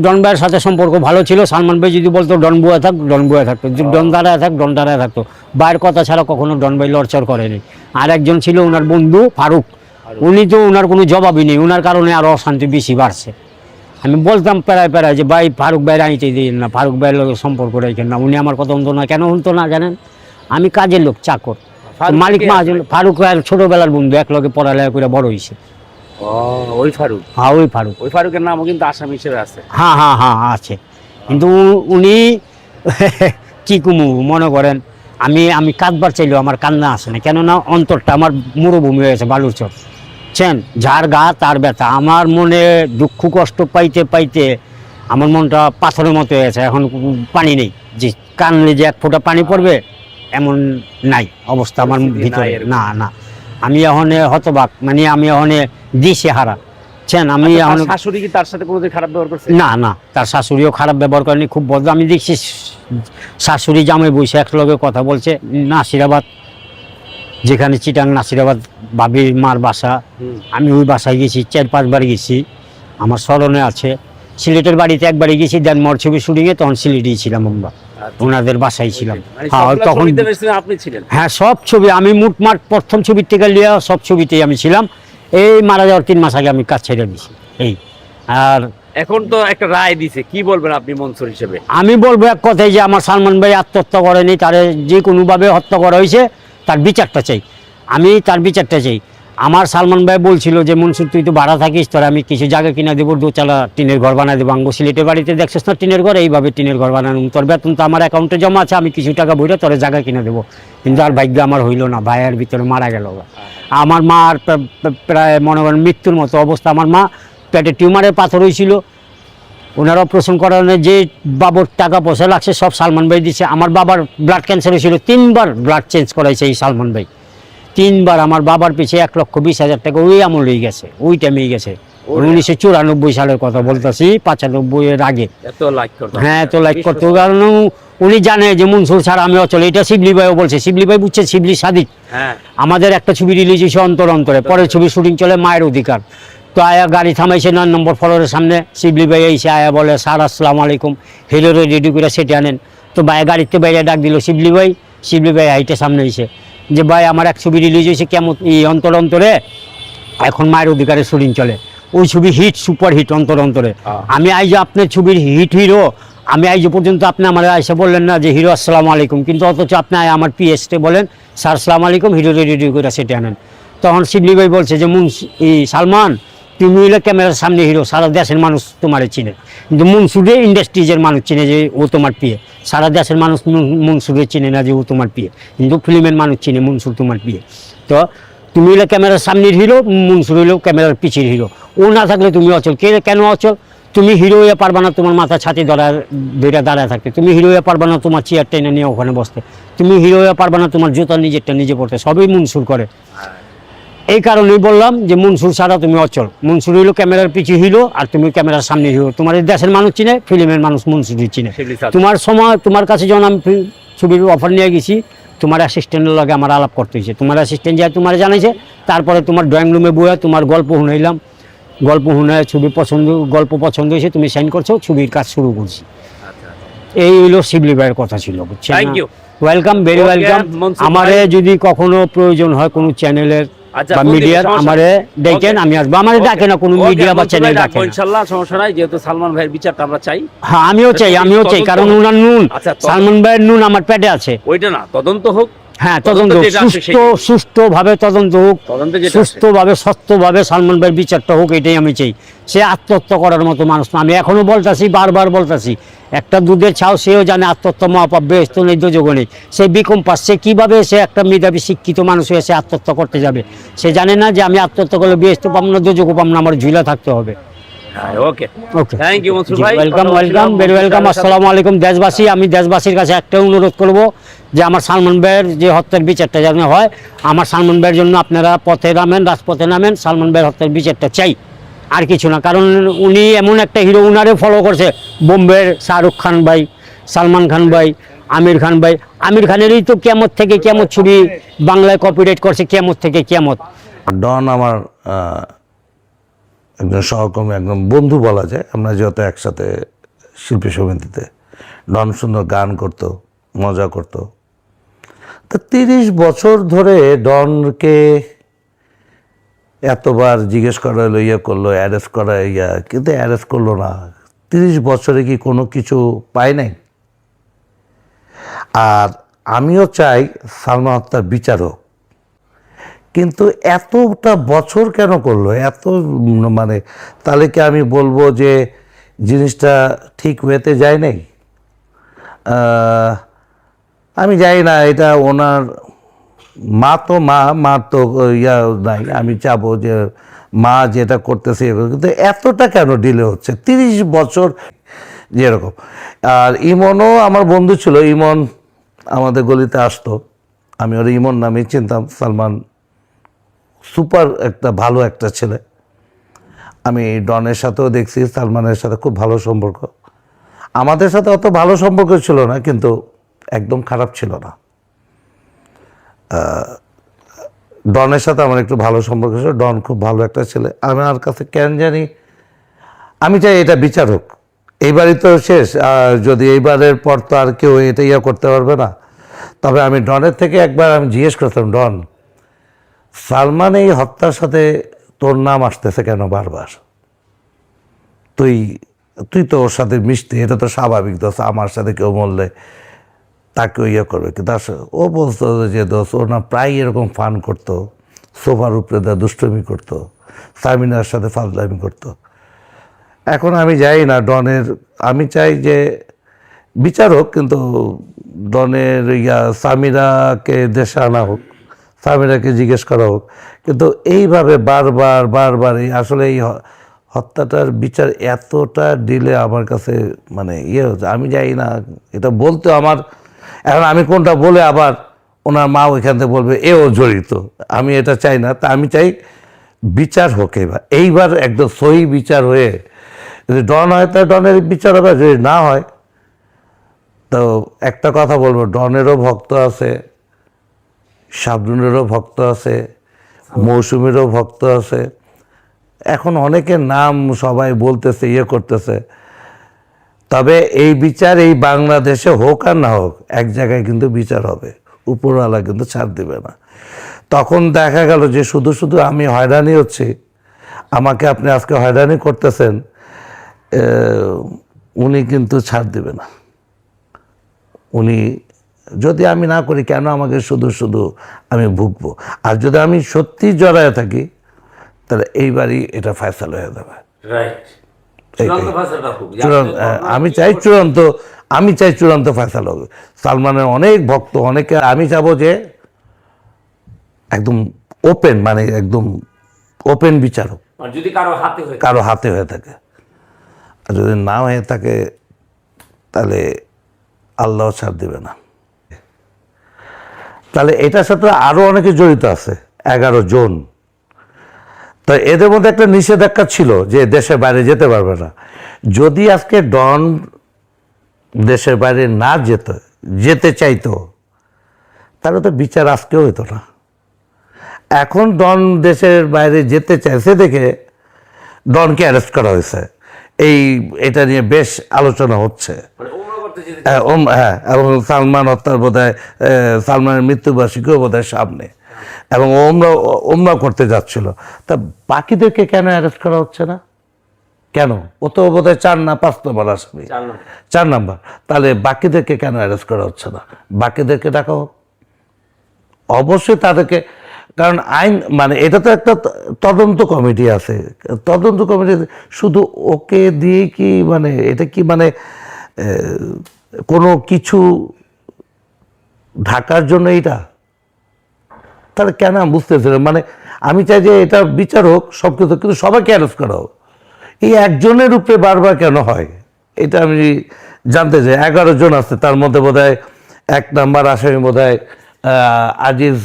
ডন ভাইয়ের সাথে সম্পর্ক ভালো ছিল। সালমান ভাই যদি বলতো ডন বুয়া থাক, ডন বুয়া থাকতো, ডন দাঁড়ায় থাক, ডন দাঁড়ায় থাকতো। ভাইয়ের কথা ছাড়া কখনো ডন ভাই লড়চড় করেনি। আর একজন ছিল ওনার বন্ধু ফারুক, উনি তো ওনার কোনো জবাবই নেই, ওনার কারণে আরও অশান্তি বেশি বাড়ছে। আমি বলতাম প্রায় যে ভাই ফারুক ভাইয়ের আনিতে দিন না, ফারুক ভাইয়ের লোকের সম্পর্ক রেখেন না। উনি আমার কথা শুনতো না। কেন শুনতো না জানেন? আমি কাজের লোক, চাকর, মালিক মাহাজন। ফারুক ভাইয়ের ছোটবেলার বন্ধু, এক লগে পড়ালেখা করে বড় হয়েছে। ওই ফারুক? হ্যাঁ ওই ফারুক। ওই ফারুকের নামও কিন্তু আসামি হিসেবে আছে। হ্যাঁ আছে, কিন্তু উনি কি কুমু মনে করেন, আমি কাঁদবার চাইলেও আমার কান্না আসে না, কেননা অন্তরটা আমার মরুভূমি হয়েছে, বালুর চর, বুঝছেন। যার গা তার ব্যথা। আমার মনে দুঃখ কষ্ট পাইতে পাইতে আমার মনটা পাথরের মতো হয়েছে। এখন পানি নেই, যে কানলে যে এক ফোঁটা পানি পড়বে এমন নাই অবস্থা আমার ভিতরে। না আমি এখন হতবাক, মানে আমি এখন দিশে হারা। আমি এখন শাশুড়ি কি তার সাথে কোনোদিন খারাপ ব্যবহার করছে? না তার শাশুড়িও খারাপ ব্যবহার করেনি, খুব বদ। আমি দেখছি শাশুড়ি জামাই বসে একলগে কথা বলছে। নাসিরাবাদ, যেখানে চিটাং নাসিরাবাদ ভাবির মার বাসা, আমি ওই বাসায় গেছি 4-5 বার গেছি, আমার স্মরণে আছে। সিলেটের বাড়িতে একবারই গেছি, দেনমোহর ছবি শুটিংয়ে, তখন সিলেটেই ছিলাম আমরা, ওনাদের বাসায় ছিলাম। তখন আপনি ছিলেন? হ্যাঁ, সব ছবি আমি মুটমাট প্রথম ছবির থেকে লিয়া সব ছবিতেই আমি ছিলাম। এই মারা যাওয়ার 3 মাস আগে আমি কাজ ছেড়ে দিয়েছি। এই আর এখন তো একটা রায় দিছে, কি বলবেন আপনি মনসুর হিসেবে? আমি বলবো এক কথাই যে আমার সালমান ভাই আত্মহত্যা করেনি, তারে যে কোনোভাবে হত্যা করা হয়েছে, তার বিচারটা চাই। আমি তার বিচারটা চাই। আমার সালমান ভাই বলছিল যে মনসুর তুই তো ভাড়া থাকিস, তোর আমি কিছু জায়গা কিনা দেবো, 2 টিনের ঘর বানা দেবো। আঙ্গো সিলেটের বাড়িতে দেখছিস না টিনের ঘর, এইভাবে টিনের ঘর বানানো, তোর বেতন তো আমার অ্যাকাউন্টে জমা আছে, আমি কিছু টাকা বইটা তোর জায়গা কিনা দেবো। কিন্তু আর ভাগ্য আমার হইল না, ভাইয়ের ভিতরে মারা গেল। আমার মার প্রায় মনে করেন মৃত্যুর মতো অবস্থা। আমার মা পেটে টিউমারের পাথর হয়েছিল, ওনার অপারেশন করানোর যে বাবর টাকা পয়সা লাগছে সব সালমান ভাই দিচ্ছে। আমার বাবার ব্লাড ক্যান্সার হয়েছিল, 3 বার ব্লাড চেঞ্জ করাইছে এই সালমান ভাই। 3 বার আমার বাবার পিছিয়ে 1,20,000 টাকা ওই আমল হয়ে গেছে, ওই টাইমেই গেছে। 1994 সালের কথা বলতেছি, 95 এর আগে। এত লাইক করতো? হ্যাঁ, এত লাইক করতো, কারণ উনি জানে যে মনসুর ছাড়া আমি অচল। এটা শিবলি ভাইও বলছে, শিবলি ভাই বুঝছে, শিবলি সাদিক। হ্যাঁ, আমাদের একটা ছবি রিলিজ হয়েছে অন্তর অন্তরে, পরের ছবি শুটিং চলে মায়ের অধিকার। তো আয়া গাড়ি থামাইছে 9 নম্বর ফ্লোরের সামনে, শিবলি ভাই এসে আয়া বলে, স্যার আসসালামু আলাইকুম, হিরোরে রেডি করে সেটে আনেন। তো ভাই গাড়িতে বাইরে ডাক দিল শিবলি ভাই। শিবলি ভাই হাইটে সামনে এসে যে, ভাই আমার এক ছবি রিলিজ হয়েছে কেমন এই অন্তর অন্তরে, এখন মায়ের অধিকারে শুটিং চলে। ওই ছবি হিট, সুপার হিট অন্তর অন্তরে। আমি আই যে আপনার ছবির হিট হিরো, আমি আজ পর্যন্ত আপনি আমার এসে বললেন না যে হিরো আসসালামু আলাইকুম, কিন্তু অথচ আপনি আমার পিএসটে বলেন স্যার আসসালামু আলাইকুম, হিরো রেডি করে সেটে আনেন। তখন শিবলি ভাই বলছে যে সালমান, তুমি হইলে ক্যামেরার সামনে হিরো, সারা দেশের মানুষ তোমারে চিনে, কিন্তু মনসুরে ইন্ডাস্ট্রিজের মানুষ চিনে যে ও তোমার পিয়ে। সারা দেশের মানুষ মনসুরে চিনে না যে ও তোমার পিয়ে, কিন্তু ফিল্মের মানুষ চিনে মনসুর তোমার পিয়ে। তো তুমি হইলে ক্যামেরার সামনের হিরো, মনসুর হইলেও ক্যামেরার পিছের হিরো। ও না থাকলে তুমি অচল। কেন অচল? তুমি হিরো হয়ে পারবা না তোমার মাথা ছাতি ধরে দাঁড়ায় থাকতে, তুমি হিরো হয়ে পারবা না তোমার চেয়ার টেনে নিয়ে ওখানে বসতে, তুমি হিরো হয়ে পারবা না তোমার জুতা নিজেরটা নিজে পড়তে, সবই মনসুর করে। এই কারণেই বললাম যে মনসুর ছাড়া তুমি অচল। মনসুর হইলো ক্যামেরার পিছিয়ে হিরো, আর তুমি ক্যামেরার সামনে হিরো। তোমার দেশের মানুষ চিনে, ফিল্মের মানুষ মনসুরই চিনে। তোমার সময়, তোমার কাছে যখন আমি ছবির অফার নিয়ে গেছি, তোমার অ্যাসিস্ট্যান্টের লগে আমার আলাপ করতে হয়েছে। তোমার অ্যাসিস্ট্যান্ট যা তোমার জানাইছে, তারপরে তোমার ড্রয়িং রুমে বইয়া তোমার গল্প শুনাইলাম, গল্প শুনে ছবি গল্প পছন্দ হয়েছে, তুমি সাইন করছো, ছবির কাজ শুরু করছি। এই হইলো শিবলি ভাইয়ের কথা ছিল, বুঝছেন? Welcome, very welcome. আমারে যদি কখনো প্রয়োজন হয় কোনো চ্যানেলের বা মিডিয়ার, আমারে দেখেন, আমি আসবো। আমারে ডাকে না কোনো মিডিয়া বা চ্যানেল ডাকে না। ইনশাআল্লাহ, সমস্যা নাই। যেহেতু সালমান ভাইয়ের বিচারটা আমরা চাই। হ্যাঁ, আমিও চাই, কারণ উনার নুন, সালমান ভাইয়ের নুন আমার পেটে আছে। ওইটা না, তদন্ত হোক। হ্যাঁ, তদন্ত সুষ্ঠুভাবে তদন্ত হোক, সুস্থভাবে সত্যভাবে সালমান ভাইয়ের বিচারটা হোক, এটাই আমি চাই। সে আত্মহত্যা করার মতো মানুষ না। আমি এখনো বলতাছি, বারবার বলতাছি, একটা দুধের ছাও, সেও জানে আত্মহত্যা মহাপাপ, বেহেশত নেই, দোজখও নেই। সে বিকম পাস, সে কিভাবে সে একটা মেধাবী শিক্ষিত মানুষ হয়ে সে আত্মহত্যা করতে যাবে? সে জানে না যে আমি আত্মহত্যা করলে বেহেশত পাবো না, দোজখও পাবো না, আমার ঝুলা থাকতে হবে। ওকে, থ্যাংক ইউ মনসুর ভাই। Welcome, very welcome. আসসালামু আলাইকুম দেশবাসী। আমি দেশবাসীর কাছে একটা অনুরোধ করব যে আমার সালমান ভাইয়ের যে হত্যার বিচারটা যেন হয়, আমার সালমান ভাইয়ের জন্য আপনারা পথে নামেন, রাজপথে নামেন। সালমান ভাইয়ের হত্যার বিচারটা চাই, আর কিছু না। কারণ উনি এমন একটা হিরো, উনারে ফলো করছে বোম্বের শাহরুখ খান ভাই, সালমান খান ভাই, আমির খান ভাই। আমির খানেরই তো কিয়ামত থেকে কিয়ামত ছবি বাংলায় কপিরাইট করছে, কিয়ামত থেকে কিয়ামত। ডন আমার একজন সহকর্মী, একদম বন্ধু বলা যায়। আমরা যত একসাথে শিল্পী সমিতিতে, ডন সুন্দর গান করতো, মজা করতো। তা 30 বছর ধরে ডনকে এতবার জিজ্ঞেস করা হলো, ইয়ে করলো, অ্যারেস্ট করা, কিন্তু অ্যারেস্ট করলো না। 30 বছরে কি কোনো কিছু পায় নাই? আর আমিও চাই সালমান হত্যার বিচার হোক, কিন্তু এতটা বছর কেন করলো? এত মানে তাহলে কি আমি বলবো যে জিনিসটা ঠিক ওয়েতে যায় নাই? আমি জানি না, এটা ওনার মা তো মা তো নাই। আমি চাবো যে মা যেটা করতেছে, কিন্তু এতটা কেন ডিলে হচ্ছে? 30 বছর যেরকম। আর ইমনও আমার বন্ধু ছিল, ইমন আমাদের গলিতে আসতো, আমি ওর ইমন নামে চিনতাম। সালমান সুপার একটা ভালো একটা ছেলে। আমি ডনের সাথেও দেখছি সালমানের সাথে খুব ভালো সম্পর্ক। আমাদের সাথে অত ভালো সম্পর্ক ছিল না, কিন্তু একদম খারাপ ছিল না। ডনের সাথে আমার একটু ভালো সম্পর্ক ছিল। ডন খুব ভালো একটা ছেলে। আমার কাছে কেন জানি আমি চাই এটা বিচার হোক। এইবারই তো শেষ, যদি এইবারের পর তো আর কেউ এটা করতে পারবে না। তবে আমি ডনের থেকে একবার আমি জিজ্ঞেস করতাম, ডন, সালমান এই হত্যার সাথে তোর নাম আসতেছে কেন বারবার? তুই তো ওর সাথে মিশতে, এটা তো স্বাভাবিক। দোষ, আমার সাথে কেউ মরলে তাকে করবে। কিন্তু ও বলতো যে দোষ, ও না প্রায় এরকম ফান করতো, সোফার উপরে দুষ্টমি করতো, সামিনার সাথে ফাজলামি করতো। এখন আমি যাই না ডনের, আমি চাই যে বিচার হোক, কিন্তু ডনের সামিরাকে দেশে আনা হোক, সামিরাকে জিজ্ঞেস করা হোক। কিন্তু এইভাবে বারবার আসলে এই হত্যাটার বিচার এতটা ডিলে আমার কাছে মানে হচ্ছে। আমি যাই না, এটা বলতে আমার, এখন আমি কোনটা বলে আবার ওনার মা ওইখান থেকে বলবে এও জড়িত, আমি এটা চাই না। তা আমি চাই বিচার হোক এইবার একদম সহি বিচার হয়ে যদি ডন হয় তাহলে ডনের বিচার হবে, যদি না হয় তো একটা কথা বলবো, ডনেরও ভক্ত আছে, শাবনুরেরও ভক্ত আছে, মৌসুমীরও ভক্ত আছে, এখন অনেকের নাম সবাই বলতেছে, করতেছে। তবে এই বিচার এই বাংলাদেশে হোক আর না হোক, এক জায়গায় কিন্তু বিচার হবে, উপরওয়ালা কিন্তু ছাড় দেবে না। তখন দেখা গেল যে শুধু শুধু আমি হয়রানি হচ্ছি, আমাকে আপনি আজকে হয়রানি করতেছেন, উনি কিন্তু ছাড় দেবে না। উনি যদি আমি না করি, কেন আমাকে শুধু শুধু আমি ভুগবো? আর যদি আমি সত্যি জড়ায় থাকি, তাহলে এইবারই এটা ফয়সালা হয়ে যাবে। আমি চাই চূড়ান্ত ফয়সালা হবে। সালমানের অনেক ভক্ত, অনেকে, আমি চাবো যে একদম ওপেন, মানে একদম ওপেন বিচার হোক, যদি কারো হাতে হয়ে থাকে। আর যদি না হয়ে থাকে তাহলে আল্লাহ ছাড় দেবে না। তাহলে এটার সাথে আরো অনেকে জড়িত আছে, 11 জন। তো এদের মধ্যে একটা নিষেধাজ্ঞা ছিল যে দেশের বাইরে যেতে পারবে না। যদি আজকে ডন দেশের বাইরে না যেতে চাইতো, তাহলে তো বিচার আজকেও হতো না। এখন ডন দেশের বাইরে যেতে চাইছে দেখে ডনকে অ্যারেস্ট করা হয়েছে। এটা নিয়ে বেশ আলোচনা হচ্ছে। হ্যাঁ, এবং সালমান হত্যার বোধহয় সালমানের মৃত্যুবার্ষিকীও বোধহয় সামনে, এবং ওমরা করতে যাচ্ছিল। তা বাকিদেরকে কেন অ্যারেস্ট করা হচ্ছে না? কেন? ও তো বোধহয় 4 না 5 নম্বর আসামি, 4 নম্বর। তাহলে বাকিদেরকে কেন অ্যারেস্ট করা হচ্ছে না? বাকিদেরকে ডাকা হোক, অবশ্যই তাদেরকে। কারণ আইন, মানে এটা তো একটা তদন্ত কমিটি আছে, তদন্ত কমিটি শুধু ওকে দিয়ে কি, মানে এটা কি, মানে কোনো কিছু ঢাকার জন্য এটা? তাহলে কেন বুঝতেছিল? মানে আমি চাই যে এটা বিচার হোক, সব কিছু, কিন্তু সবাইকে অ্যারেস্ট করা হোক। এই একজনের উপরে বারবার কেন হয়, এটা আমি জানতে চাই। 11 জন আছে, তার মধ্যে বোধহয় 1 নাম্বার আসামি বোধহয় আজিজ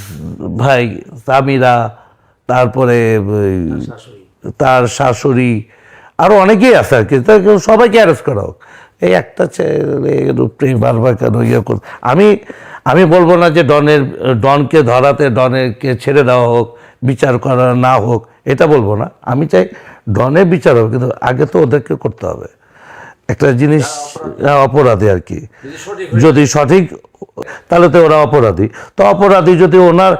ভাই, সামিরা, তারপরে তার শাশুড়ি, আরো অনেকেই আছে আর কি। সবাইকে অ্যারেস্ট করা হোক। এই একটা ছেলের উপরে বারবার কেন করতে? আমি বলবো না যে ডনকে ধরাতে ডনেরকে ছেড়ে দেওয়া হোক, বিচার করা না হোক, এটা বলবো না। আমি চাই ডনের বিচার হবে, কিন্তু আগে তো ওদেরকে করতে হবে। একটা জিনিস অপরাধী আর কি, যদি সঠিক, তাহলে তো ওরা অপরাধী। তো অপরাধী যদি ওনার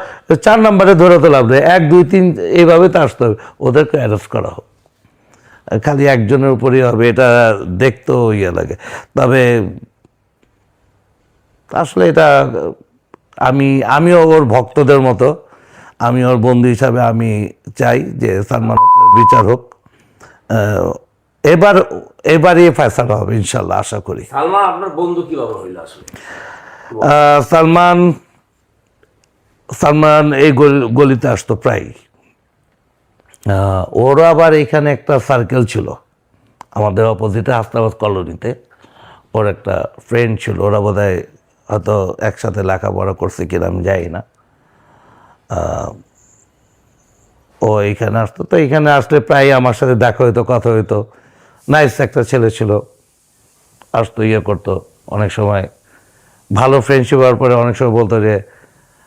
4 নম্বরে ধরে তো লাভ নেই, 1, 2, 3 এইভাবে তো আসতে হবে। ওদেরকে অ্যারেস্ট করা হোক, খালি একজনের উপরই হবে, এটা দেখতেও লাগে। তবে আসলে এটা আমিও ওর ভক্তদের মতো, আমি ওর বন্ধু হিসাবে আমি চাই যে সালমানের বিচার হোক। এবারই ফয়সালা হবে ইনশাল্লাহ, আশা করি। সালমান আপনার বন্ধু কিভাবে হইল আসলে? সালমান এই গলিতে আসতো প্রায়। ওর আবার এখানে একটা সার্কেল ছিল আমাদের অপোজিটে, হাসনাবাদ কলোনিতে। ওর একটা ফ্রেন্ড ছিল, ওরা বোধহয় হয়তো একসাথে লেখাপড়া করছে কিনা আমি যাই না। ও এইখানে আসতো, তো এইখানে আসলে প্রায় আমার সাথে দেখা হইতো, কথা হইতো। নাইস একটা ছেলে ছিল, আসতো, করতো। অনেক সময় ভালো ফ্রেন্ডশিপ হওয়ার পরে অনেক সময় বলতো যে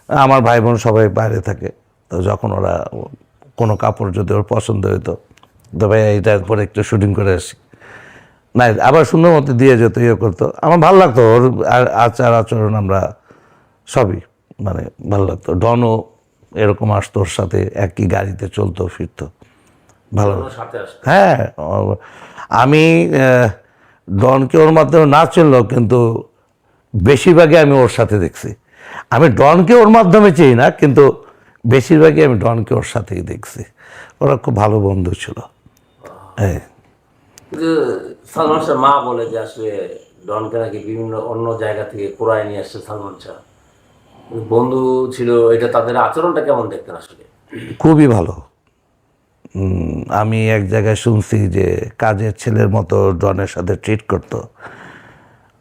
আমার ভাই বোন সবাই বাইরে থাকে, তো যখন ওরা কোনো কাপড় যদি ওর পছন্দ হইতো, তো ভাই এইটার পরে একটু শুটিং করে আসি, না আবার সুন্দর মতো দিয়ে যেত, করতো। আমার ভালো লাগতো ওর আচার আচরণ, আমরা সবই মানে ভালো লাগতো। ডনও এরকম আসতো, ওর সাথে একই গাড়িতে চলতো ফিরতো, ভালো। হ্যাঁ, আমি ডনকে ওর মাধ্যমে না চিনলেও কিন্তু বেশিরভাগই আমি ওর সাথে দেখছি। আমি ডনকে ওর মাধ্যমে চিনি না, কিন্তু বেশিরভাগই আমি ডনকে ওর সাথেই দেখছি। ওরা খুব ভালো বন্ধু ছিল। হ্যাঁ, সালমান শাহ মা বলে যে আসলে ডনকে নাকি বিভিন্ন অন্য জায়গা থেকে কোরায় নিয়ে আসছে সালমান শাহ, বন্ধু ছিল। এটা তাদের আচরণটা কেমন দেখতেন আসলে? খুবই ভালো। আমি এক জায়গায় শুনছি যে কাজের ছেলের মতো ডনের সাথে ট্রিট করতো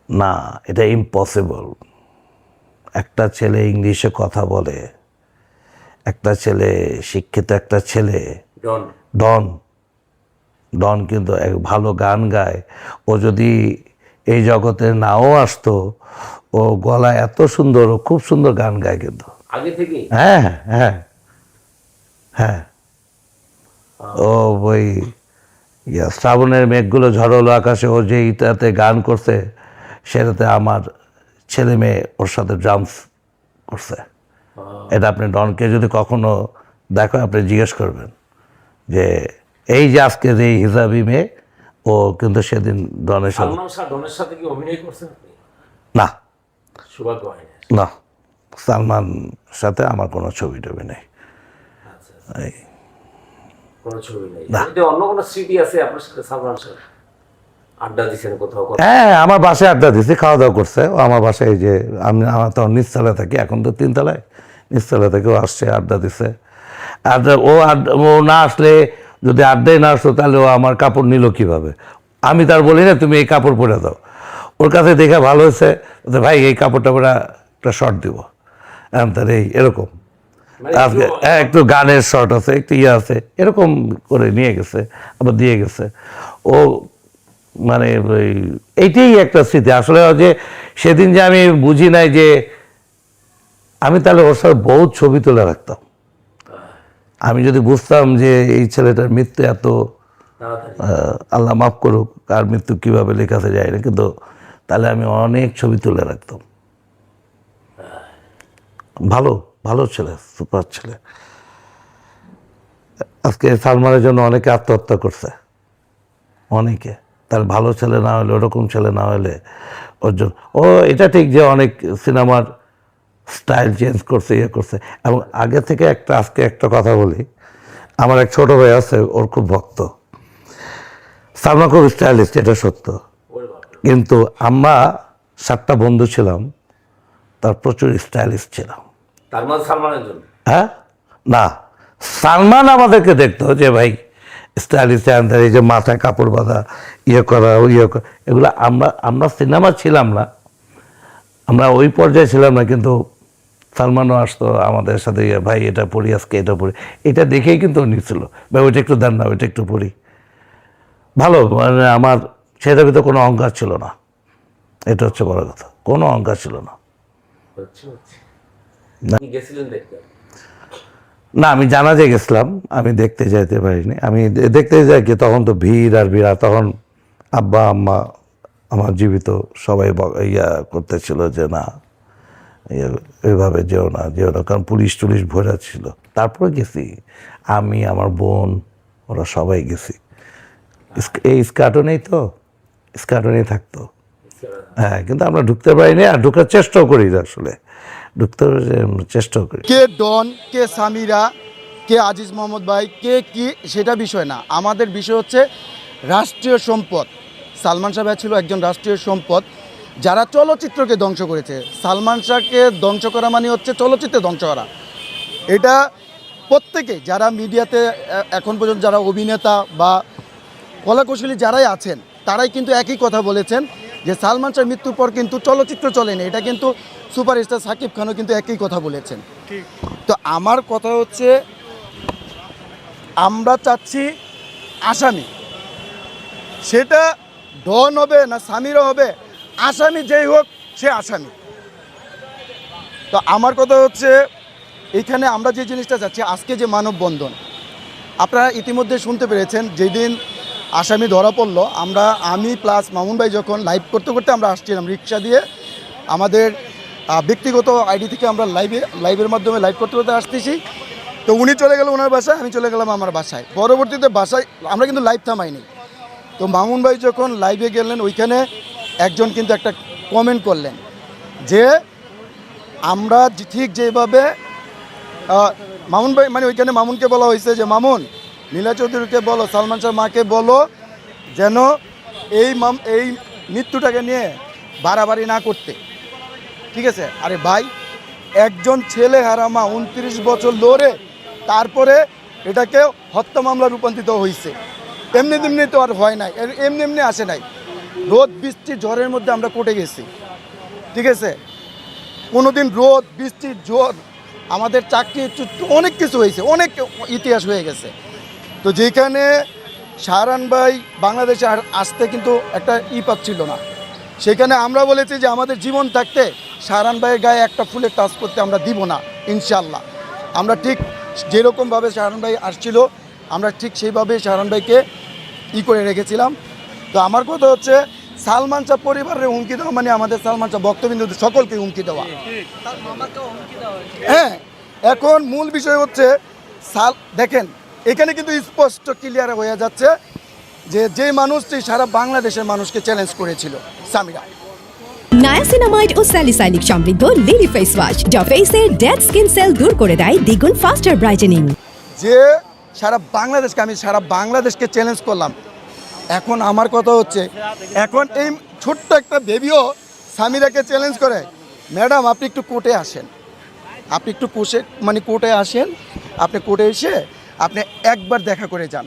না, এটা ইম্পসিবল। একটা ছেলে ইংলিশে কথা বলে, একটা ছেলে শিক্ষিত, একটা ছেলে ডন ডন ডন কিন্তু এক ভালো গান গায়। ও যদি এই জগতে নাও আসতো, ও গলা এত সুন্দর, ও খুব সুন্দর গান গায় কিন্তু। আগে থেকে হ্যাঁ হ্যাঁ হ্যাঁ, ও ওই শ্রাবণের মেঘগুলো ঝড়লো আকাশে, ও যে ইটাতে গান করছে সেটাতে আমার ছেলে মেয়ে ওর সাথে ড্রামস করছে। এটা আপনি ডনকে যদি কখনো দেখো, আপনি জিজ্ঞেস করবেন যে এই যে আজকে যে হিজাবি মেয়ে, ও কিন্তু সেদিন ডনের সাথে। সালমান শাহ ডনের সাথে কি অভিনয় করছেন আপনি? না সৌভাগ্য হয়নি। না, সালমান সাথে আমার কোনো ছবি টবি নেই। এই কোনো ছবি নেই। না। এটা অন্য কোনো স্মৃতি আছে আপনার সাথে সালমান শাহ? আড্ডা দিছেন কোথাও? হ্যাঁ, আমার বাসায় আড্ডা দিছি, খাওয়া দাওয়া করছে। ও আমার বাসায়, এই যে আমার তখন নিচতলায় থাকি, এখন তো 3 তলায়, নিচতলা থেকেও আসছে, আড্ডা দিছে। আড্ডা ও না আসলে, যদি আড্ডায় না আসতো তাহলে ও আমার কাপড় নিল কিভাবে? আমি তার বলি না তুমি এই কাপড় পরে দাও, ওর কাছে দেখে ভালো হয়েছে, ভাই এই কাপড়টা পরে একটা শর্ট দিব, তার এই এরকম আজকে একটু গানের শর্ট আছে, একটু ইয়ে আছে, এরকম করে নিয়ে গেছে, আবার দিয়ে গেছে। ও মানে এইটাই একটা স্মৃতি আসলে। যে সেদিন যে আমি বুঝি নাই যে আমি তাহলে ওর সাথে বহুত ছবি তুলে রাখতাম। আমি যদি বুঝতাম যে এই ছেলেটার মৃত্যু এত, আল্লাহ মাফ করুক, কার মৃত্যু কীভাবে লেখাতে যায় না, কিন্তু তাহলে আমি অনেক ছবি তুলে রাখতাম। ভালো ভালো ছেলে, সুপার ছেলে। আজকে সালমানের জন্য অনেকে আত্মহত্যা করছে, অনেকে। তার ভালো ছেলে না হলে, ওরকম ছেলে না হলে ওর জন্য। ও এটা ঠিক যে অনেক সিনেমার স্টাইল চেঞ্জ করছে, ইয়ে করছে। এবং আগে থেকে আজকে একটা কথা বলি, আমার এক ছোট ভাই আছে, ওর খুব ভক্ত। সালমান খুব স্টাইলিস্ট, এটা সত্য, কিন্তু আমরা 7টা বন্ধু ছিলাম, তার প্রচুর স্টাইলিস্ট ছিলাম। তার মধ্যে সালমানের জন্য? হ্যাঁ, না, সালমান আমাদেরকে দেখতো যে ভাই স্টাইলিস্ট, এই যে মাথায় কাপড় বাঁধা, ইয়ে করা, ইয়ে করা, এগুলো আমরা সিনেমা ছিলাম না, আমরা ওই পর্যায়ে ছিলাম না, কিন্তু সালমানও আসতো আমাদের সাথে, ভাই এটা পড়ি আজকে, এটা পড়ি, এটা দেখেই কিন্তু নিচ্ছিল, ভাই ওইটা একটু দেন না, ওইটা একটু পড়ি। ভালো, মানে আমার সেটার ভিতরে কোনো অহংকার ছিল না, এটা হচ্ছে বড় কথা, কোনো অহংকার ছিল না। না, আমি জানাজে গেছিলাম, আমি দেখতে যাইতে পারিনি। আমি দেখতে যাই কি, তখন তো ভিড় আর ভিড়, তখন আব্বা আম্মা আমার জীবিত সবাই ইয়া করতেছিল যে না, এইভাবে যেও না, কারণ পুলিশ টুলিশ ভরা ছিল। তারপরে গেছি আমি, আমার বোন, ওরা সবাই গেছি। এই স্কার্টনেই তো, স্কার্টনেই থাকতো। হ্যাঁ, কিন্তু আমরা ঢুকতে পারিনি, আর ঢুকার চেষ্টাও করি না, আসলে ঢুকতে চেষ্টাও করি। কে ডন, কে সামিরা, কে আজিজ মোহাম্মদ ভাই, কে কি, সেটা বিষয় না। আমাদের বিষয় হচ্ছে রাষ্ট্রীয় সম্পদ। সালমান শাহ ভাই ছিল একজন রাষ্ট্রীয় সম্পদ, যারা চলচ্চিত্রকে ধ্বংস করেছে। সালমান শাহকে ধ্বংস করা মানে হচ্ছে চলচ্চিত্রে ধ্বংস করা। এটা প্রত্যেকে, যারা মিডিয়াতে এখন পর্যন্ত যারা অভিনেতা বা কলাকুশলী যারাই আছেন, তারাই কিন্তু একই কথা বলেছেন যে সালমান শাহর মৃত্যুর পর কিন্তু চলচ্চিত্র চলেনি। এটা কিন্তু সুপারস্টার সাকিব খানও কিন্তু একই কথা বলেছেন। তো আমার কথা হচ্ছে, আমরা চাচ্ছি আসামি, সেটা ডন হবে না সামিরও হবে, আসামি যেই হোক সে আসামি। তো আমার কথা হচ্ছে, এইখানে আমরা যে জিনিসটা চাচ্ছি, আজকে যে মানববন্ধন, আপনারা ইতিমধ্যে শুনতে পেরেছেন, যেদিন আসামি ধরা পড়লো, আমি প্লাস মামুন ভাই যখন লাইভ করতে করতে আমরা আসছিলাম রিক্সা দিয়ে, আমাদের ব্যক্তিগত আইডি থেকে আমরা লাইভের মাধ্যমে লাইভ করতে করতে আসতেছি। তো উনি চলে গেল ওনার বাসায়, আমি চলে গেলাম আমার বাসায়। পরবর্তীতে বাসায় আমরা কিন্তু লাইভ থামাইনি। তো মামুন ভাই যখন লাইভে গেলেন, ওইখানে একজন কিন্তু একটা কমেন্ট করলেন যে আমরা ঠিক যেভাবে মামুন ভাই, মানে ওইখানে মামুনকে বলা হয়েছে যে মামুন, নীলা চৌধুরীকে বলো, সালমান শাহ মাকে বলো যেন এই মৃত্যুটাকে নিয়ে বাড়াবাড়ি না করতে, ঠিক আছে? আরে ভাই, একজন ছেলে হারামা 29 বছর লড়ে তারপরে এটাকে হত্যা মামলা রূপান্তরিত হয়েছে। এমনি তেমনি তো আর হয় নাই, এমনি আসে নাই। রোদ বৃষ্টি ঝড়ের মধ্যে আমরা কোর্টে গেছি, ঠিক আছে? কোনোদিন রোদ বৃষ্টি ঝড়, আমাদের চাকরি অনেক কিছু হয়েছে, অনেক ইতিহাস হয়ে গেছে। তো যেখানে শাহরান ভাই বাংলাদেশে আসতে কিন্তু একটা পাচ্ছিল না, সেখানে আমরা বলেছি যে আমাদের জীবন থাকতে শাহরান ভাইয়ের গায়ে একটা ফুলের টাচ করতে আমরা দিব না ইনশাল্লাহ। আমরা ঠিক যেরকমভাবে শাহরান ভাই আসছিল আমরা ঠিক সেইভাবে শাহরান ভাইকে করে রেখেছিলাম। তো আমার কথা হচ্ছে সালমান শাহ পরিবারের হুমকি দেওয়া মানে আমাদের সালমান শাহ ভক্তবিন্দু সকলকে হুমকি দেওয়া। হ্যাঁ, এখন মূল বিষয় হচ্ছে দেখেন এখানে কিন্তু স্পষ্ট ক্লিয়ার হয়ে যাচ্ছে যে মানুষটি সারা বাংলাদেশের মানুষকে চ্যালেঞ্জ করেছিল সামিরা। নায়াসিনামাইড ও স্যালিসাইলিক সমৃদ্ধ লিলি ফেস ওয়াশ যা ফেসের ডেড স্কিন সেল দূর করে দেয় দ্বিগুণ ফাস্টার ব্রাইটেনিং। যে সারা বাংলাদেশকে চ্যালেঞ্জ করলাম। এখন আমার কথা হচ্ছে এখন এই ছোট্ট একটা বেবিও সামিরাকে চ্যালেঞ্জ করে, ম্যাডাম আপনি একটু কোর্টে আসেন, আপনি একটু কোর্টে আসেন, আপনি কোর্টে এসে আপনি একবার দেখা করে যান।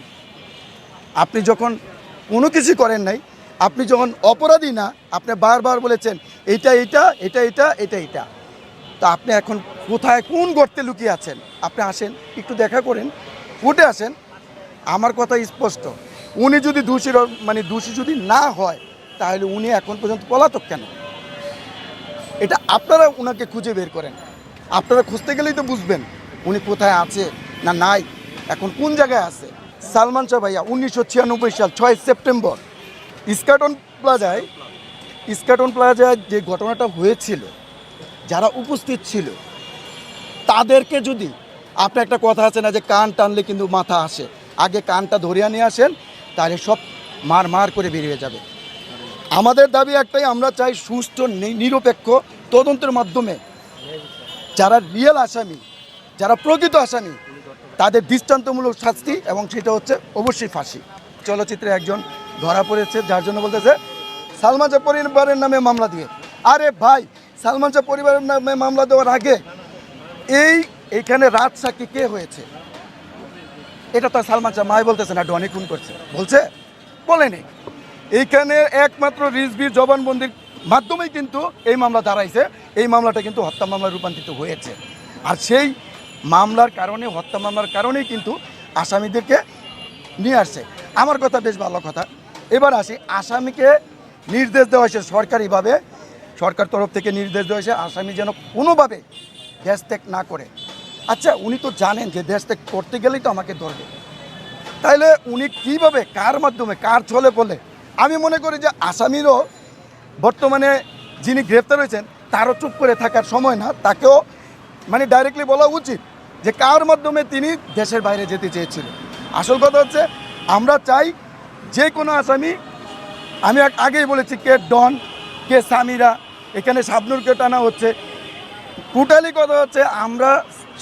আপনি যখন কোনো কিছু করেন নাই, আপনি যখন অপরাধী না, আপনি বারবার বলেছেন এইটা এইটা এটা এটা এটা এটা, তা আপনি এখন কোথায় কোন গর্তে লুকিয়ে আছেন? আপনি আসেন, একটু দেখা করেন, কোর্টে আসেন। আমার কথা স্পষ্ট, উনি যদি দোষী যদি না হয় তাহলে উনি এখন পর্যন্ত পলাতক কেন? এটা আপনারা ওনাকে খুঁজে বের করেন। আপনারা খুঁজতে গেলেই তো বুঝবেন উনি কোথায় আছে না নাই, এখন কোন জায়গায় আছে। সালমান শাহ ভাইয়া 1996 সাল 6 সেপ্টেম্বর ইস্কাটন প্লাজায় যে ঘটনাটা হয়েছিল, যারা উপস্থিত ছিল তাদেরকে যদি আপনি একটা কথা আছে না যে কান টানলে কিন্তু মাথা আসে, আগে কানটা ধরিয়া নিয়ে আসেন, তাহলে সব মার করে বেরিয়ে যাবে। আমাদের দাবি একটাই, আমরা চাই সুষ্ঠু নিরপেক্ষ তদন্তের মাধ্যমে যারা রিয়েল আসামি, যারা প্রকৃত আসামি, তাদের দৃষ্টান্তমূলক শাস্তি, এবং সেটা হচ্ছে অবশ্যই ফাঁসি। চলচ্চিত্রে একজন ধরা পড়েছে, যার জন্য বলতেছে সালমান শাহ পরিবারের নামে মামলা দিয়ে। আরে ভাই, সালমান শাহ পরিবারের নামে মামলা দেওয়ার আগে এইখানে রাত সাক্ষী কে হয়েছে এটা তো সালমান শাহ মাই বলতেছে না, ডনি খুন করছে বলেনি। এইখানে একমাত্র রিজভির জবানবন্দির মাধ্যমেই কিন্তু এই মামলা দাঁড়াইছে। এই মামলাটা কিন্তু হত্যা মামলায় রূপান্তরিত হয়েছে, আর সেই মামলার কারণে, হত্যা মামলার কারণেই কিন্তু আসামিদেরকে নিয়ে আসছে। আমার কথা বেশ ভালো কথা। এবার আসি, আসামিকে নির্দেশ দেওয়া হয়েছে সরকারিভাবে, সরকার তরফ থেকে নির্দেশ দেওয়া হয়েছে আসামি যেন কোনোভাবে দেশ ত্যাগ না করে। আচ্ছা, উনি তো জানেন যে দেশ ত্যাগ করতে গেলেই তো আমাকে ধরবে, তাইলে উনি কীভাবে, কার মাধ্যমে, কার ছলে বলে? আমি মনে করি যে আসামিরও বর্তমানে যিনি গ্রেপ্তার হয়েছেন তারও চুপ করে থাকার সময় না, তাকেও ডাইরেক্টলি বলা উচিত যে কার মাধ্যমে তিনি দেশের বাইরে যেতে চেয়েছিল। আসল কথা হচ্ছে আমরা চাই যে কোনো আসামি, আমি আগেই বলেছি কে ডন, কে সামিরা, এখানে শাবনুরকে টানা হচ্ছে। টোটালি কথা হচ্ছে আমরা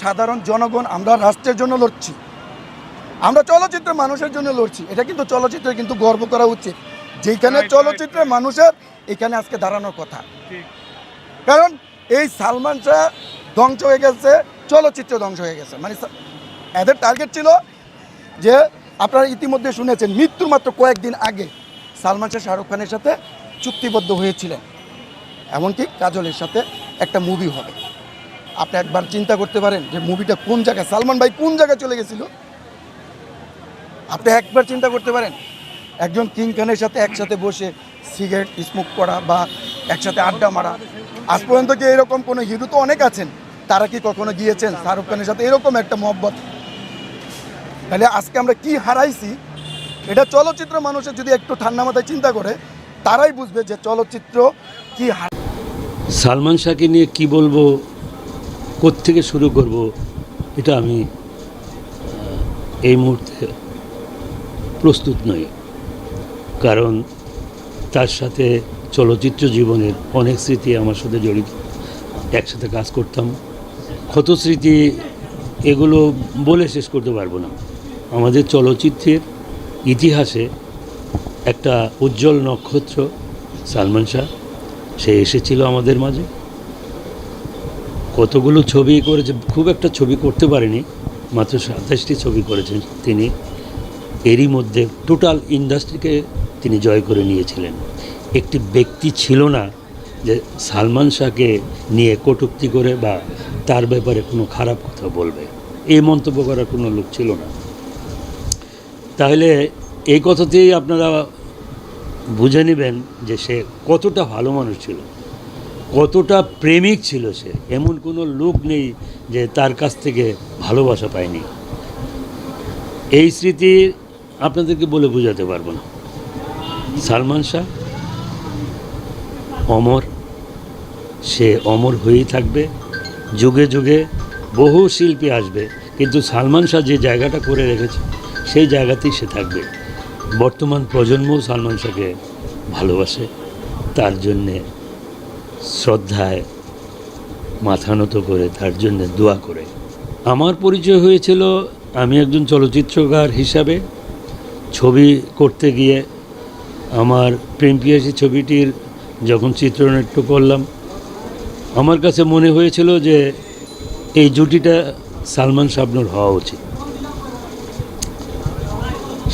সাধারণ জনগণ, আমরা রাষ্ট্রের জন্য লড়ছি, আমরা চলচ্চিত্রের মানুষের জন্য লড়ছি। এটা কিন্তু চলচ্চিত্রে কিন্তু গর্ব করা উচিত, যেখানে চলচ্চিত্রের মানুষের এখানে আজকে দাঁড়ানোর কথা। কারণ এই সালমান শাহ ধ্বংস হয়ে গেছে, চলচ্চিত্র ধ্বংস হয়ে গেছে। এদের টার্গেট ছিল যে, আপনারা ইতিমধ্যে শুনেছেন মৃত্যুর মাত্র কয়েকদিন আগে সালমান শাহ শাহরুখ খানের সাথে চুক্তিবদ্ধ হয়েছিলেন, এমনকি কাজলের সাথে একটা মুভি হবে। আপনি একবার চিন্তা করতে পারেন যে মুভিটা কোন জায়গায়, সালমান ভাই কোন জায়গায় চলে গেছিল? আপনি একবার চিন্তা করতে পারেন একজন কিং খানের সাথে একসাথে বসে সিগারেট স্মোক করা বা একসাথে আড্ডা মারা। আজ পর্যন্ত কি এরকম কোনো হিরো, তো অনেক আছেন, তারা কি কখনো গিয়েছেন শাহরুখ খানের সাথে এরকম একটা মহব্বত? তাহলে আজকে আমরা কি হারাইছি, এটা চলচ্চিত্র মানুষের যদি একটু ঠান্ডা মাথায় চিন্তা করে তারাই বুঝবে যে চলচ্চিত্র কি সালমান শাহকে নিয়ে কি বলবো, কোত্থেকে শুরু করব, এটা আমি এই মুহূর্তে প্রস্তুত নই। কারণ তার সাথে চলচ্চিত্র জীবনের অনেক স্মৃতি আমার সাথে জড়িত, একসাথে কাজ করতাম, ক্ষত স্মৃতি, এগুলো বলে শেষ করতে পারবো না। আমাদের চলচ্চিত্রের ইতিহাসে একটা উজ্জ্বল নক্ষত্র সালমান শাহ, সে এসেছিল আমাদের মাঝে, কতগুলো ছবি করেছে, খুব একটা ছবি করতে পারেনি, মাত্র 27টি ছবি করেছেন তিনি। এরই মধ্যে টোটাল ইন্ডাস্ট্রিকে তিনি জয় করে নিয়েছিলেন। একটি ব্যক্তি ছিল না যে সালমান শাহকে নিয়ে কটূক্তি করে বা তার ব্যাপারে কোনো খারাপ কথা বলবে, এই মন্তব্য করার কোনো লোক ছিল না। তাহলে এই কথাতেই আপনারা বুঝে নেবেন যে সে কতটা ভালো মানুষ ছিল, কতটা প্রেমিক ছিল সে। এমন কোনো লোক নেই যে তার কাছ থেকে ভালোবাসা পায়নি। এই স্মৃতি আপনাদেরকে বলে বোঝাতে পারবো না। সালমান শাহ অমর, সে অমর হয়েই থাকবে। যুগে যুগে বহু শিল্পী আসবে, কিন্তু সালমান শাহ যে জায়গাটা করে রেখেছে সেই জায়গাতেই সে থাকবে। বর্তমান প্রজন্মও সালমান শাহকে ভালোবাসে, তার জন্যে শ্রদ্ধায় মাথা নত করে, তার জন্যে দোয়া করে। আমার পরিচয় হয়েছিল, আমি একজন চলচ্চিত্রকার হিসাবে ছবি করতে গিয়ে আমার প্রেম পিয়াসী ছবিটির যখন চিত্রনাট্য করলাম, আমার কাছে মনে হয়েছিল যে এই জুটিটা সালমান শাবনূর হওয়া উচিত।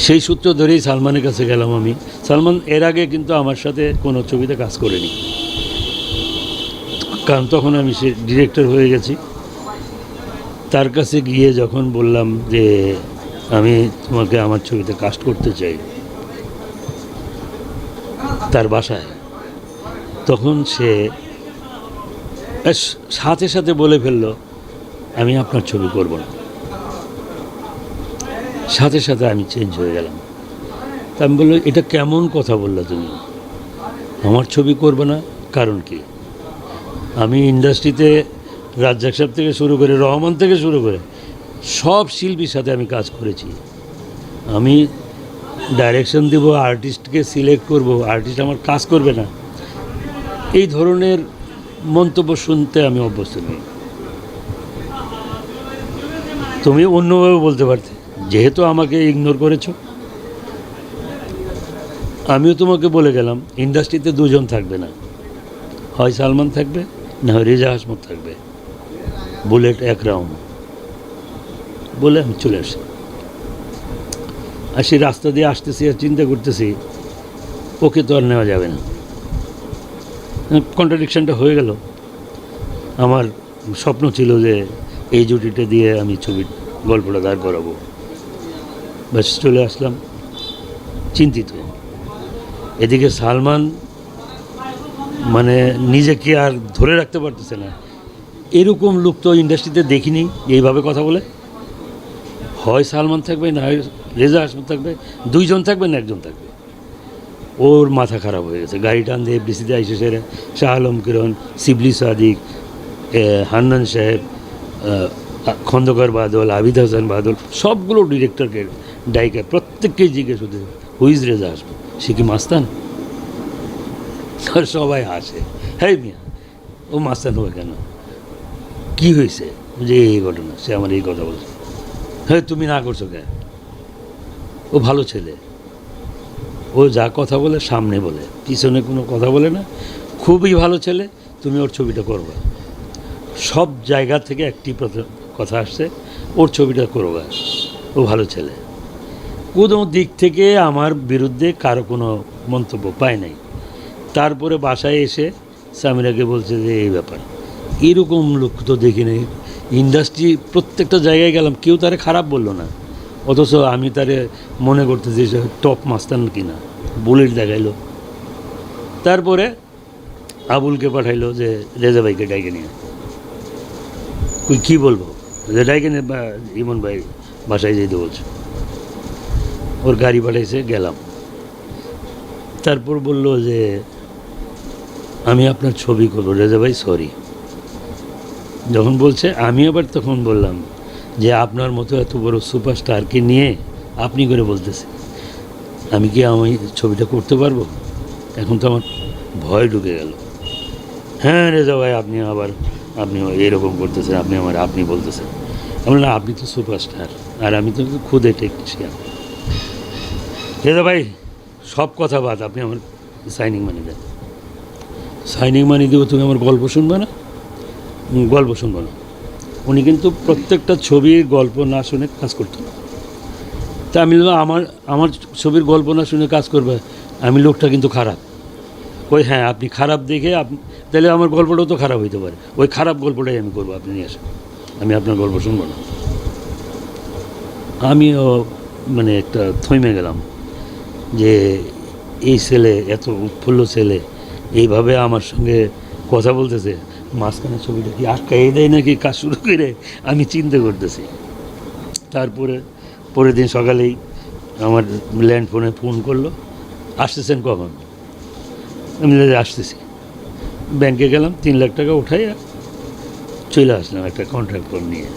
সেই সূত্র ধরেই সালমানের কাছে গেলাম আমি। সালমান এর আগে কিন্তু আমার সাথে কোনো ছবিতে কাজ করেনি, কারণ তখন আমি সে ডিরেক্টর হয়ে গেছি। তার কাছে গিয়ে যখন বললাম যে আমি তোমাকে আমার ছবিতে কাস্ট করতে চাই তার বাসায়, তখন সে সাথে সাথে বলে ফেললো আমি আপনার ছবি করব না। সাথে সাথে আমি চেঞ্জ হয়ে গেলাম। তা আমি বললাম এটা কেমন কথা বললা তুমি, আমার ছবি করবে না? কারণ কি? আমি ইন্ডাস্ট্রিতে রাজ্জাক সাহেব থেকে শুরু করে, রহমান থেকে শুরু করে সব শিল্পীর সাথে আমি কাজ করেছি। আমি ডাইরেকশন দেব, আর্টিস্টকে সিলেক্ট করব, আর্টিস্ট আমার কাজ করবে না, এই ধরনের মন্তব্য শুনতে আমি অভ্যস্ত নই। তুমি অন্যভাবে বলতে পারতে, যেহেতু আমাকে ইগনোর করেছো। আমিও তোমাকে বলে গেলাম ইন্ডাস্ট্রিতে দুজন থাকবে না, হয় সালমান থাকবে না হয় রেজা হাসমত থাকবে, বুলেট এক রাউন্ড বলে আমি চলে আসি। আর সেই রাস্তা দিয়ে আসতেছি আর চিন্তা করতেছি ওকে তো আর নেওয়া যাবে না। কন্ট্রাডিকশানটা হয়ে গেল। আমার স্বপ্ন ছিল যে এই জুটিটা দিয়ে আমি ছবির গল্পটা দাঁড় করাবো, ব্যাস চলে আসলাম চিন্তিত। এদিকে সালমান মানে নিজেকে আর ধরে রাখতে পারতেছে না। এরকম লোক তো ইন্ডাস্ট্রিতে দেখিনি এইভাবে কথা বলে। হয় সালমান থাকবে না হয় রেজা হাসমত থাকবে, দুইজন থাকবে না একজন থাকবে। ওর মাথা খারাপ হয়ে গেছে। গাড়ি টান দিয়ে এফডিসিতে আইসে সেরে শাহ আলম কিরণ, শিবলি সাদিক, হান্নান সাহেব, খন্দকার বাদল, আবিদ হাসান বাদল, সবগুলো ডিরেক্টরকে ডাইকা প্রত্যেককেই জিজ্ঞেস হতে হুইজ রেজা হাসমত, সে কি মাস্তান? আর সবাই হাসে, হ্যাঁ মিয়া ও মাস্তান হবে কেন, কী হয়েছে? যে এই ঘটনা, সে আমার এই কথা বলছে। হ্যাঁ তুমি না করছো কেন? ও ভালো ছেলে, ও যা কথা বলে সামনে বলে, পিছনে কোনো কথা বলে না, খুবই ভালো ছেলে, তুমি ওর ছবিটা করবা। সব জায়গা থেকে একটি কথা আসছে, ওর ছবিটা করবা, ও ভালো ছেলে। কোনো দিক থেকে আমার বিরুদ্ধে কারো কোনো মন্তব্য পায় নাই। তারপরে বাসায় এসে সামিরাকে বলছে যে এই ব্যাপার, এরকম লোক তো দেখি নেই। ইন্ডাস্ট্রি প্রত্যেকটা জায়গায় গেলাম, কেউ তারে খারাপ বললো না, অথচ আমি তারে মনে করতেছি যে টপ মাস্তান কিনা, বুলেট দেখাইলো। তারপরে আবুলকে পাঠাইলো যে রেজা ভাইকে ডাইকে নিয়ে। কী বলবো, যে ডাইকে নিয়ে ইমন ভাই বাসায় যেতে বলছে। ওর গাড়ি পাঠাইছে, গেলাম। তারপর বলল যে আমি আপনার ছবি করবো। রেজা ভাই সরি। যখন বলছে আমি আবার তখন বললাম যে আপনার মতো এত বড় সুপারস্টারকে নিয়ে আপনি করে বলতেছে আমি কি আমি ছবিটা করতে পারবো? এখন তো আমার ভয় ঢুকে গেল। হ্যাঁ রেজা ভাই আপনি এরকম করতেছেন, আপনি বলতেছেন। আমি না, আপনি তো সুপারস্টার আর আমি তো খুদে টেকনিশিয়ান। রেজা ভাই সব কথা বাদ, আপনি আমার সাইনিং মানি দেন। সাইনিং মানি দেবো, তুমি আমার গল্প শুনবে না? গল্প শুনবো না। উনি কিন্তু প্রত্যেকটা ছবির গল্প না শুনে কাজ করতো না। তা আমি আমার ছবির গল্প না শুনে কাজ করবে, আমি লোকটা কিন্তু খারাপ। ওই হ্যাঁ আপনি খারাপ দেখে তাহলে আমার গল্পটাও তো খারাপ হইতে পারে, ওই খারাপ গল্পটাই আমি করবো, আপনি নিয়ে আসেন, আমি আপনার গল্প শুনবো না। আমিও মানে একটা থমে গেলাম যে এই ছেলে এত উৎফুল্ল ছেলে এইভাবে আমার সঙ্গে কথা বলতেছে, মাঝখানে ছবিটা কি আটকাই দেয় নাকি কাজ শুরু করে আমি চিন্তা করতেছি। তারপরে পরের দিন সকালেই আমার ল্যান্ড ফোনে ফোন করলো, আসতেছেন কখন? আমি আসতেছি। ব্যাংকে গেলাম, 3 লাখ টাকা উঠাই চলে আসলাম একটা কন্ট্রাক্ট ফর্ম নিয়ে।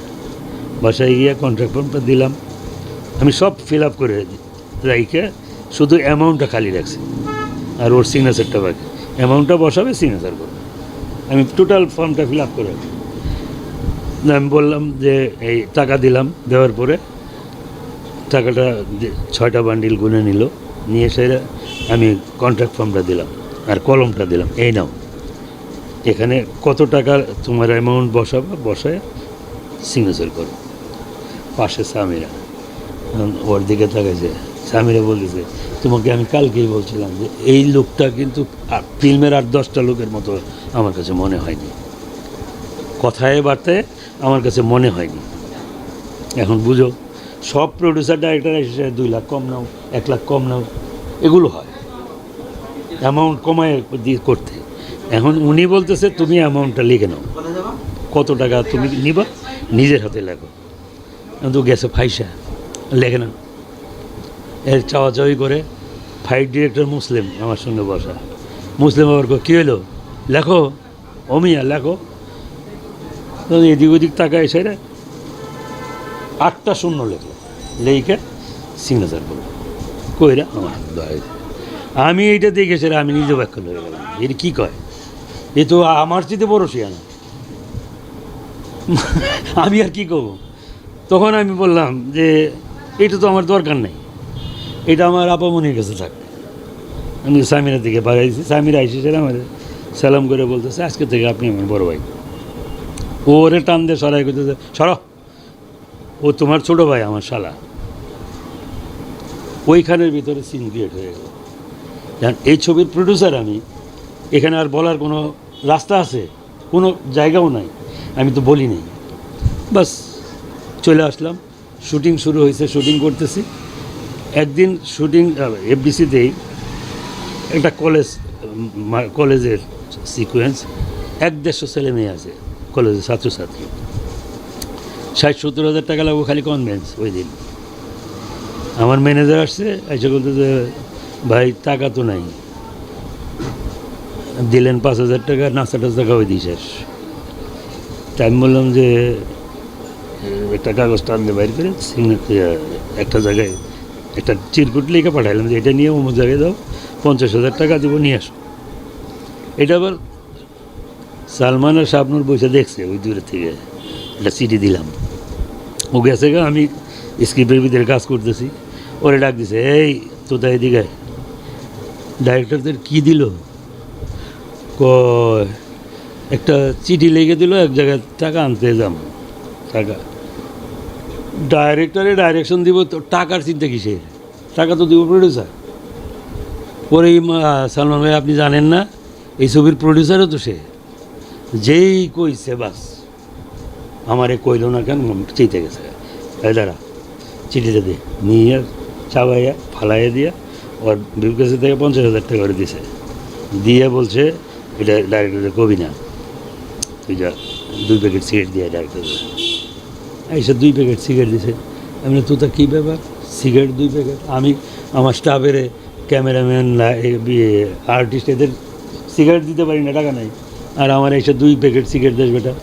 বাসায় গিয়ে কন্ট্রাক্ট ফর্মটা দিলাম, আমি সব ফিল আপ করে রাইখে শুধু অ্যামাউন্টটা খালি রাখছি আর ওর সিগনেচারটা বাকি। অ্যামাউন্টটা বসাবে, সিগনেচার করবে। আমি টোটাল ফর্মটা ফিল আপ করে রাখি। আমি বললাম যে এই টাকা দিলাম, দেওয়ার পরে টাকাটা 6টা বান্ডিল গুনে নিল, নিয়ে সেটা আমি কন্ট্রাক্ট ফর্মটা দিলাম আর কলমটা দিলাম, এই নাও এখানে কত টাকা তোমার অ্যামাউন্ট বসাবে, বসায় সিগনেচার করো। পাশে সামিরা ওর দিকে তাকাইছে, সামিরা বলতেছে তোমাকে আমি কালকেই বলছিলাম যে এই লোকটা কিন্তু ফিল্মের 8-10টা লোকের মতো আমার কাছে মনে হয়নি, কথায় বার্তায় আমার কাছে মনে হয়নি। এখন বুঝো, সব প্রডিউসার ডাইরেক্টর এসে 2 লাখ কম নাও, 1 লাখ কম নাও, এগুলো হয় অ্যামাউন্ট কমায় দিয়ে করতে। এখন উনি বলতেছে তুমি অ্যামাউন্টটা লিখে নাও, কত টাকা তুমি নিবা নিজের হাতে লেখো। তো গেছে ফাইসা লেখে না, এর চাওয়াচাওয়ি করে। ফাইট ডিরেক্টর মুসলিম আমার সঙ্গে বসা, মুসলিম আবার কী হলো, লেখো অমিয়া লেখো। তো এদিক ওদিক তাকায় সেটা 8টা শূন্য লেখলো, লেখে সিগনেচার করলো কইরা আমার দয়া। আমি এইটা দেখে সেটা আমি নিজে ব্যাখ্যা হয়ে গেলাম, এটা কী কয়, এ তো আমার চেয়ে বড় শিয়ানা, আমি আর কি করবো। তখন আমি বললাম যে এটা তো আমার দরকার নেই, এটা আমার আপামনির কাছে থাক। আমি সামিরার দিকে বাড়াইছি, সামিরা আইসি সেটা আমাদের সালাম করে বলতেছে আজকে থেকে আপনি আমার বড় ভাই। ওরে টান দিয়ে সরাই করতেছে, সর, ও তোমার ছোট ভাই, আমার শালা। ওইখানের ভিতরে সিন ক্রিয়েট হয়ে গেল। এই ছবির প্রডিউসার আমি, এখানে আর বলার কোনো রাস্তা আছে, কোনো জায়গাও নাই, আমি তো বলি নাই। বাস চলে আসলাম, শুটিং শুরু হয়েছে, শুটিং করতেছি। একদিন শুটিং এফডিসিতেই একটা কলেজের সিকোয়েন্স, 150 ছেলে মেয়ে আছে কলেজের ছাত্রছাত্রী, 60-70 হাজার টাকা লাগবে খালি কনভেন্স। ওই দিন আমার ম্যানেজার আসছে, এসে বলতে যে ভাই টাকা তো নাই, দিলেন 5,000 টাকা, নাস্তা টাস্তা খাওয়াই দিই শেষ। তাই আমি বললাম যে একটা কাগজ টানতে বাইরে করে একটা জায়গায় একটা চিরকুট লিখে পাঠাইলাম যে এটা নিয়ে অমুক জায়গায় দাও, 50,000 টাকা দেবো, নিয়ে আসো। এটা আবার সালমান আর শাবনুর বসে দেখছে ওই দূরের থেকে, একটা চিঠি দিলাম। ও গেছে গা, আমি স্ক্রিপ্টের ভিতরে কাজ করতেছি, ওরে ডাক দিছে, এই তো তাই এদিকে ডাইরেক্টরদের কী দিল, কয় একটা চিঠি লিখে দিল, এক জায়গায় টাকা আনতে যাম, টাকা ডাইরেক্টরে ডাইরেকশন দিব, তো টাকার চিন্তা কিসের, টাকা তো দিব প্রডিউসার। পরে সালমান ভাই আপনি জানেন না এই ছবির প্রডিউসারও তো সে, যেই কইছে বাস আমারে কইল না কেন, চেতে গেছে। এই দাঁড়া, চিঠিটা দে, নিয়ে চাবাইয়া ফালাইয়া দিয়া ওর বিপকেসে থেকে 50,000 টাকা করে দিছে, দিয়ে বলছে এটা ডাইরেক্টরে কবি না, তুই যা 2 প্যাকেট সিগারেট দিয়ে ডাইরেক্টর এইসব 2 প্যাকেট সিগারেট দিছে। আমি তো তা কী ব্যাপার, সিগারেট 2 প্যাকেট? আমি আমার স্টাফের ক্যামেরাম্যান আর্টিস্ট এদের সিগারেট দিতে পারি না, টাকা নাই, আর আমার এইসব 2 প্যাকেট সিগারেট দেশ বেটা।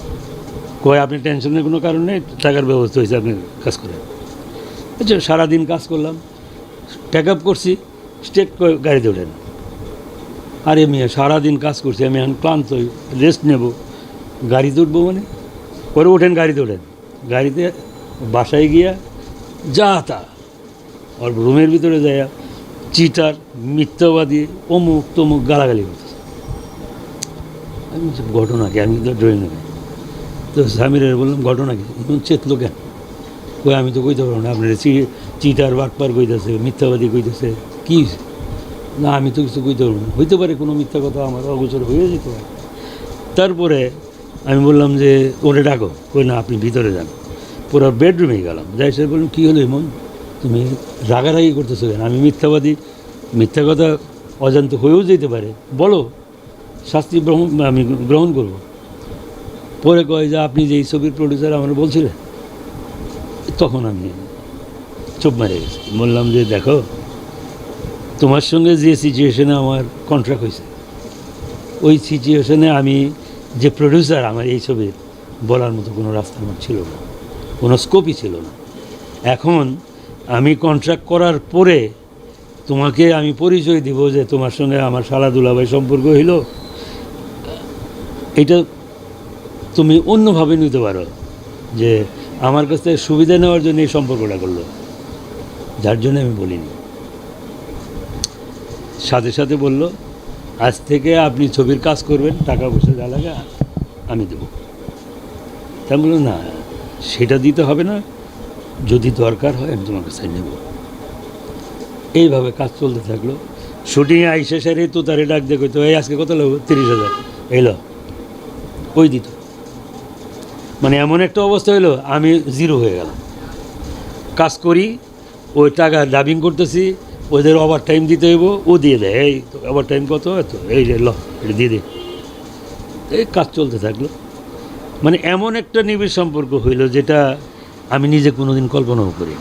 কয় আপনি টেনশনের কোনো কারণ নেই, টাকার ব্যবস্থা হয়েছে, আপনি কাজ করেন। আচ্ছা, সারাদিন কাজ করলাম, প্যাক আপ করছি, স্টেট গাড়িতে ওঠেন। আরে মেয়ে সারাদিন কাজ করছি, আমি এখন ক্লান্ত, রেস্ট নেব, গাড়িতে উঠবো মানে? পরে ওঠেন, গাড়িতে ওঠেন। গাড়িতে বাসায় গিয়া যা তা ওর রুমের ভিতরে যায় চিটার, মিথ্যাবাদী, অমুক তমুক গালাগালি করতেছে। আমি ঘটনা কি, আমি তো ড্রয়িং নেই। তো স্বামীর বললাম ঘটনা কি, এখন চেতলো কেন? কই আমি তো কইতে পারবো না, আপনার চিটার বাটপার কইতেছে, মিথ্যাবাদী কইতেছে, কী না আমি তো কিছু কইতে পারবো না। হইতে পারে কোনো মিথ্যা কথা আমার অগোচর হয়ে যেতে পারে। তারপরে আমি বললাম যে ওরে ডাকো, কই না আপনি ভিতরে যান। পুরো বেডরুমেই গেলাম, যাই সে বললাম কী হলো এমন, তুমি রাগারাগি করতেছো কেন? আমি মিথ্যাবাদী, মিথ্যা কথা অজান্ত হয়েও যেতে পারে, বলো, শাস্তি আমি গ্রহণ করব। পরে কয় যে আপনি যে এই ছবির প্রডিউসার আমার বলছিলেন, তখন আমি চুপ মারে গেছি। বললাম যে দেখো, তোমার সঙ্গে যে সিচুয়েশনে আমার কন্ট্রাক্ট হয়েছে, ওই সিচুয়েশনে আমি যে প্রডিউসার, আমার এই ছবির বলার মতো কোনো রাস্তা আমার ছিল না, কোনো স্কোপই ছিল না। এখন আমি কন্ট্রাক্ট করার পরে তোমাকে আমি পরিচয় দিব যে তোমার সঙ্গে আমার শালা দুলাভাই সম্পর্ক হইল, এটা তুমি অন্যভাবে নিতে পারো যে আমার কাছ থেকে সুবিধা নেওয়ার জন্য এই সম্পর্কটা করলো, যার জন্য আমি বলিনি। সাথে সাথে বলল আজ থেকে আপনি ছবির কাজ করবেন, টাকা পয়সা যা লাগে আমি দেবো। তা বললো না, সেটা দিতে হবে না, যদি দরকার হয় আমি তোমার কাছে নেব। এইভাবে কাজ চলতে থাকলো। শুটিংয়ে আইসে সেরে তো তারে ডাক দেখো, তো এই আজকে কত লাগবে? 30,000 এলো, ওই দিত। মানে এমন একটা অবস্থা হলো আমি জিরো হয়ে গেলাম। কাজ করি, ওই টাকা ডাবিং করতেছি, ওদের ওভার টাইম দিতে হইব, ও দিয়ে দেয়, এই ওভার টাইম কত, এত, এই ল এটা দিয়ে দে। এই কাজ চলতে থাকলো। মানে এমন একটা নিবিড় সম্পর্ক হইল যেটা আমি নিজে কোনোদিন কল্পনাও করি।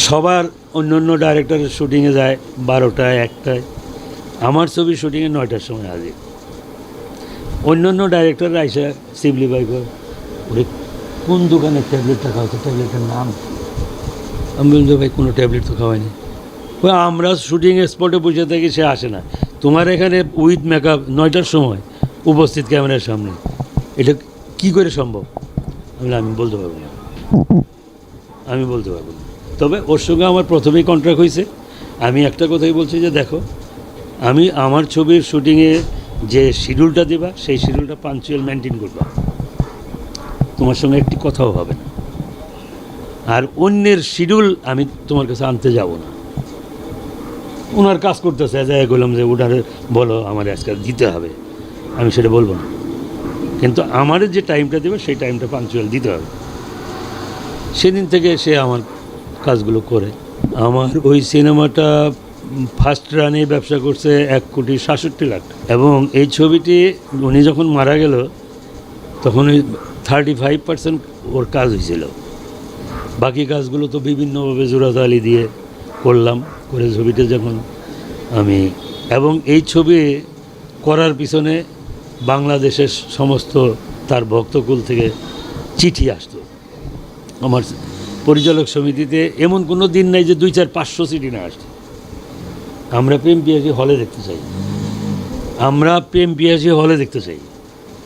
সবার অন্য অন্য ডাইরেক্টরের শুটিংয়ে যায় 12টায় 1টায়, আমার ছবির শুটিংয়ে 9টার সময় হাজির। অন্য অন্য ডাইরেক্টররা আইসা শিবলি ভাই করে, ওরে কোন দোকানের ট্যাবলেটটা খাওয়াতো, ট্যাবলেটের নাম? আমি বলছি ভাই কোনো ট্যাবলেট তো খাওয়াইনি। ওই আমরা শুটিং স্পটে বসে থাকি, সে আসে না। তোমার এখানে উইথ মেকআপ 9টার সময় উপস্থিত ক্যামেরার সামনে, এটা কি করে সম্ভব? আমি বলতে পারবো না, আমি বলতে পারবো না। তবে ওর সঙ্গে আমার প্রথমেই কন্ট্রাক্ট হয়েছে। আমি একটা কথাই বলছি যে দেখো, আমি আমার ছবির শুটিংয়ে যে শিডিউলটা দেবা, সেই শিডিউলটা পাঞ্চুয়াল মেনটেন করবা, তোমার সঙ্গে একটি কথাও হবে না। আর অন্যের শিডিউল আমি তোমার কাছে আনতে যাব না। ওনার কাজ করতেছে, যাই বললাম যে ওটারে বলো আমার আজকে দিতে হবে, আমি সেটা বলবো না। কিন্তু আমার যে টাইমটা দেবে সেই টাইমটা পাঞ্চুয়াল দিতে হবে। সেদিন থেকে সে আমার কাজগুলো করে। আমার ওই সিনেমাটা ফার্স্ট রানে ব্যবসা করছে 1,67,00,000। এবং এই ছবিটি উনি যখন মারা গেল তখন ওই 35% ওর কাজ হয়েছিল। বাকি কাজগুলো তো বিভিন্নভাবে জোরাত আলী দিয়ে করলাম, করে ছবিটা যখন আমি, এবং এই ছবি করার পিছনে বাংলাদেশের সমস্ত তার ভক্তকুল থেকে চিঠি আসতো। আমার পরিচালক সমিতিতে এমন কোনো দিন নাই যে 200-500 চিঠি না আসছে। আমরা প্রেম পিয়াসী হলে দেখতে চাই, আমরা প্রেম পিয়াসী হলে দেখতে চাই,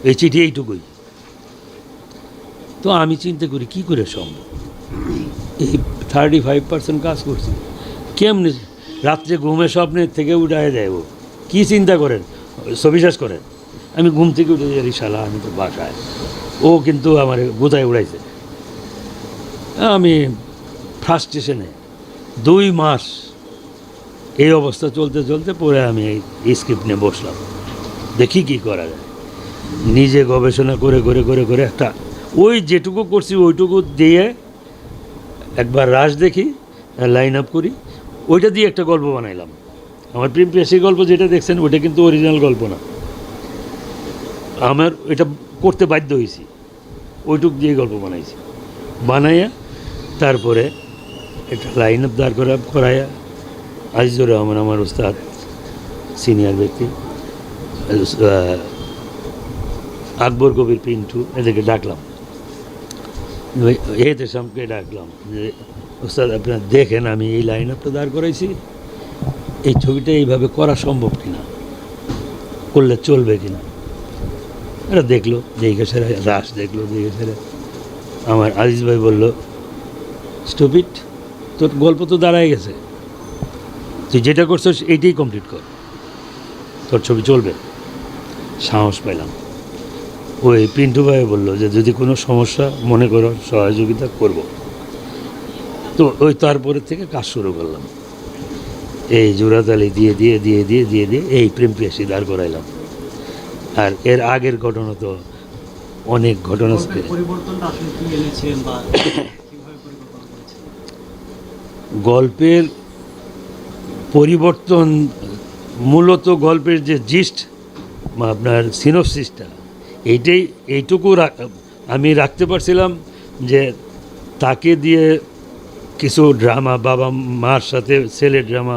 এই চিঠি এইটুকুই। তো আমি চিন্তা করি কী করে সম্ভব, এই 35% কাজ করছি কেমনি? রাত্রে ঘুমে স্বপ্নের থেকে উঠায় দেয় ও, কী চিন্তা করেন, সবিশ্বাস করেন। আমি ঘুম থেকে উঠে যাই, শালা আমি তো বাসায়, ও কিন্তু আমার গোথায় উড়াইছে। আমি ফ্রাস্ট্রেশনে 2 মাস এই অবস্থা চলতে চলতে পরে আমি এই স্ক্রিপ্ট নিয়ে বসলাম, দেখি কি করা যায়। নিজে গবেষণা করে করে করে করে একটা ওই যেটুকু করছি ওইটুকু দিয়ে একবার রাশ দেখি, লাইন আপ করি, ওইটা দিয়ে একটা গল্প বানাইলাম। আমার প্রেম পেশি গল্প যেটা দেখছেন ওইটা কিন্তু অরিজিনাল গল্প না, আমার এটা করতে বাধ্য হয়েছি, ওইটুক দিয়ে গল্প বানাইছি। বানাইয়া তারপরে একটা লাইন আপ দাঁড় করাইয়া আজিজুর রহমান আমার ওস্তাদ, সিনিয়র ব্যক্তি, আকবর কবির পিন্টু, এদেরকে ডাকলাম, এদের সামনে ডাকলাম যে ওস্তাদ আপনার দেখেন আমি এই লাইন আপটা দাঁড় করাইছি, এই ছবিটা এইভাবে করা সম্ভব কিনা, করলে চলবে কিনা। এরা দেখলো, দেখে সেরা রাস দেখলো, দেখে সেরা আমার আজিজ ভাই বললো, স্টুপিড, তোর গল্প তো দাঁড়ায় গেছে, তুই যেটা করছিস এইটাই কমপ্লিট কর, তোর ছবি চলবে। সাহস পেলাম। ওই পিন্টু ভাই বললো যে যদি কোনো সমস্যা মনে করো সহযোগিতা করব। তো ওই তারপরের থেকে কাজ শুরু করলাম, এই জোড়াতালি দিয়ে দিয়ে দিয়ে দিয়ে দিয়ে দিয়ে এই প্রেম পিয়াসী দাঁড় করাইলাম। আর এর আগের ঘটনা তো অনেক ঘটনা। গল্পের পরিবর্তন, মূলত গল্পের যে জিস্ট আপনার সিনোপসিসটা এইটুকু আমি রাখতে পারছিলাম, যে তাকে দিয়ে কিছু ড্রামা, বাবা মার সাথে ছেলের ড্রামা,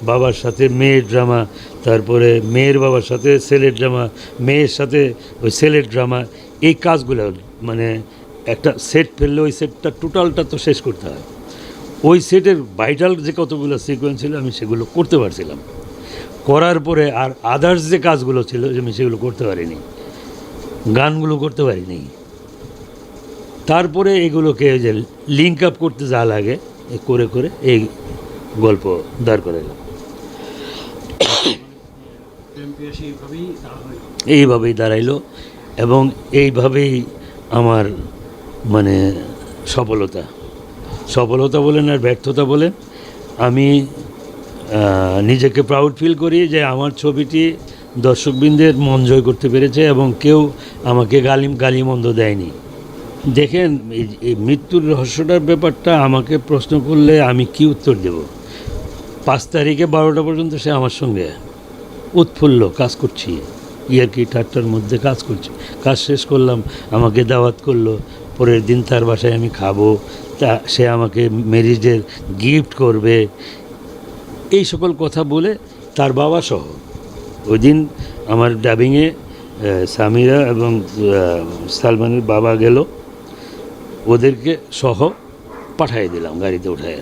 বাবার সাথে মেয়ের ড্রামা, তারপরে মেয়ের বাবার সাথে ছেলের ড্রামা, মেয়ের সাথে ওই ছেলের ড্রামা, এই কাজগুলো মানে একটা সেট ফেললে ওই সেটটা টোটালটা তো শেষ করতে হয়। ওই সেটের ভাইটাল যে কতগুলো সিকোয়েন্স ছিল আমি সেগুলো করতে পারছিলাম। করার পরে আর আদার্স যে কাজগুলো ছিল আমি সেগুলো করতে পারিনি, গানগুলো করতে পারিনি। তারপরে এগুলোকে যে লিঙ্ক আপ করতে যা লাগে করে করে এই গল্প দাঁড় করে গেল। এইভাবেই দাঁড়াইলো এবং এইভাবেই আমার মানে সফলতা বলেন আর ব্যর্থতা বলেন, আমি নিজেকে প্রাউড ফিল করি যে আমার ছবিটি দর্শকবৃন্দের মন জয় করতে পেরেছে এবং কেউ আমাকে গালিমন্দ দেয়নি। দেখেন এই মৃত্যুর রহস্যটার ব্যাপারটা আমাকে প্রশ্ন করলে আমি কি উত্তর দেব? 5 তারিখে 12টা পর্যন্ত সে আমার সঙ্গে উৎফুল্ল কাজ করছি, ইয়ার্কি ঠাট্টার মধ্যে কাজ করছি। কাজ শেষ করলাম, আমাকে দাওয়াত করলো, পরের দিন তার বাসায় আমি খাবো, সে আমাকে ম্যারেজের গিফট করবে, এই সকল কথা বলে তার বাবা সহ। ওই দিন আমার ডাবিংয়ে সামিরা এবং সালমানের বাবা গেল, ওদেরকে সহ পাঠিয়ে দিলাম গাড়িতে উঠায়।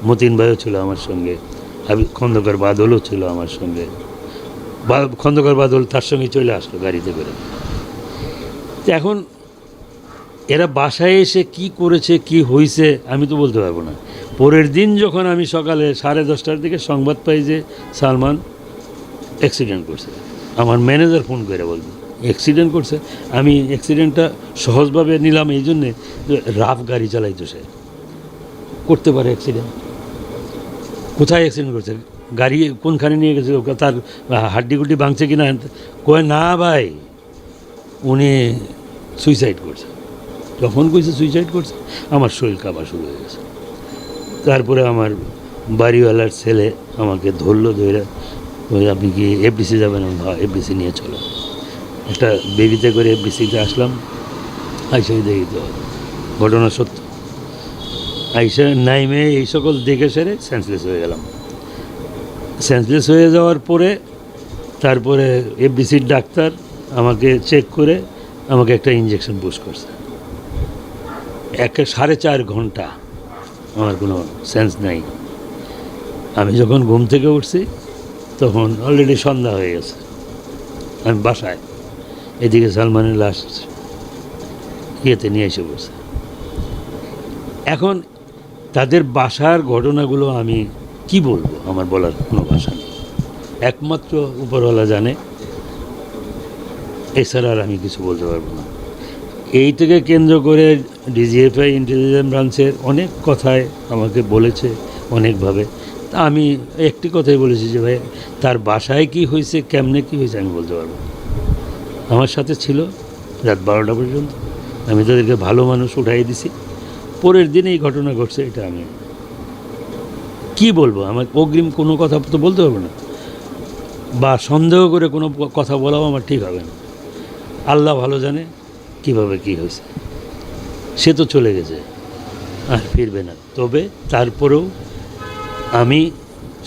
মতিন ভাইও ছিল আমার সঙ্গে, খন্দকার বাদলও ছিল আমার সঙ্গে। খন্দকার বাদল তার সঙ্গে চলে আসলো গাড়িতে করে। এখন এরা বাসায় এসে কি করেছে কি হয়েছে আমি তো বলতে পারবো না। পরের দিন যখন আমি সকালে 10:30টার দিকে সংবাদ পাই যে সালমান অ্যাক্সিডেন্ট করছে, আমার ম্যানেজার ফোন করে বলবে অ্যাক্সিডেন্ট করছে। আমি অ্যাক্সিডেন্টটা সহজভাবে নিলাম এই জন্যে, রাফ গাড়ি চালাইতো, সে করতে পারে অ্যাক্সিডেন্ট। কোথায় অ্যাক্সিডেন্ট করছে, গাড়ি কোনখানে নিয়ে গেছে, তার হাড্ডিগুড্ডি ভাঙছে কিনা, কয় না ভাই উনি সুইসাইড করছে। যখন কইছে সুইসাইড করছে আমার শরীর কাঁপা শুরু হয়ে গেছে। তারপরে আমার বাড়িওয়ালার ছেলে আমাকে ধরলো, ধরে আপনি কি এফডিসি যাবেন? হ্যাঁ, এফডিসি নিয়ে চলো। একটা বেবিতে করে এফডিসিতে আসলাম। আইসাই দেখি তো ঘটনা সত্য। আইসা নাইমে এই সকল দেখে সেরে সেন্সলেস হয়ে গেলাম। সেন্সলেস হয়ে যাওয়ার পরে তারপরে এফডিসির ডাক্তার আমাকে চেক করে আমাকে একটা ইঞ্জেকশন পুশ করছে। 4.5 ঘন্টা আমার কোনো সেন্স নাই। আমি যখন ঘুম থেকে উঠছি তখন অলরেডি সন্ধ্যা হয়ে গেছে, আমি বাসায়। এদিকে সালমানের লাশ ইয়েতে নিয়ে এসে বসে। এখন তাদের বাসার ঘটনাগুলো আমি কি বলবো, আমার বলার কোনো ভাষা নেই। একমাত্র উপরওয়ালা জানে, এছাড়া আর আমি কিছু বলতে পারবো না। এই থেকে কেন্দ্র করে ডিজিএফআই ইন্টেলিজেন্স ব্রাঞ্চের অনেক কথায় আমাকে বলেছে অনেকভাবে। তা আমি একটি কথাই বলেছি যে ভাই তার বাসায় কি হয়েছে, কেমনে কি হয়েছে আমি বলতে পারবো। আমার সাথে ছিল রাত 12টা পর্যন্ত, আমি তাদেরকে ভালো মানুষ উঠাই দিছি। পরের দিন এই ঘটনা ঘটছে, এটা আমি কি বলবো, আমার অগ্রিম কোনো কথা তো বলতে পারবো না, বা সন্দেহ করে কোনো কথা বলাও আমার ঠিক হবে না। আল্লাহ ভালো জানে কিভাবে কি হয়েছে, সে তো চলে গেছে আর ফিরবে না। তবে তারপরেও আমি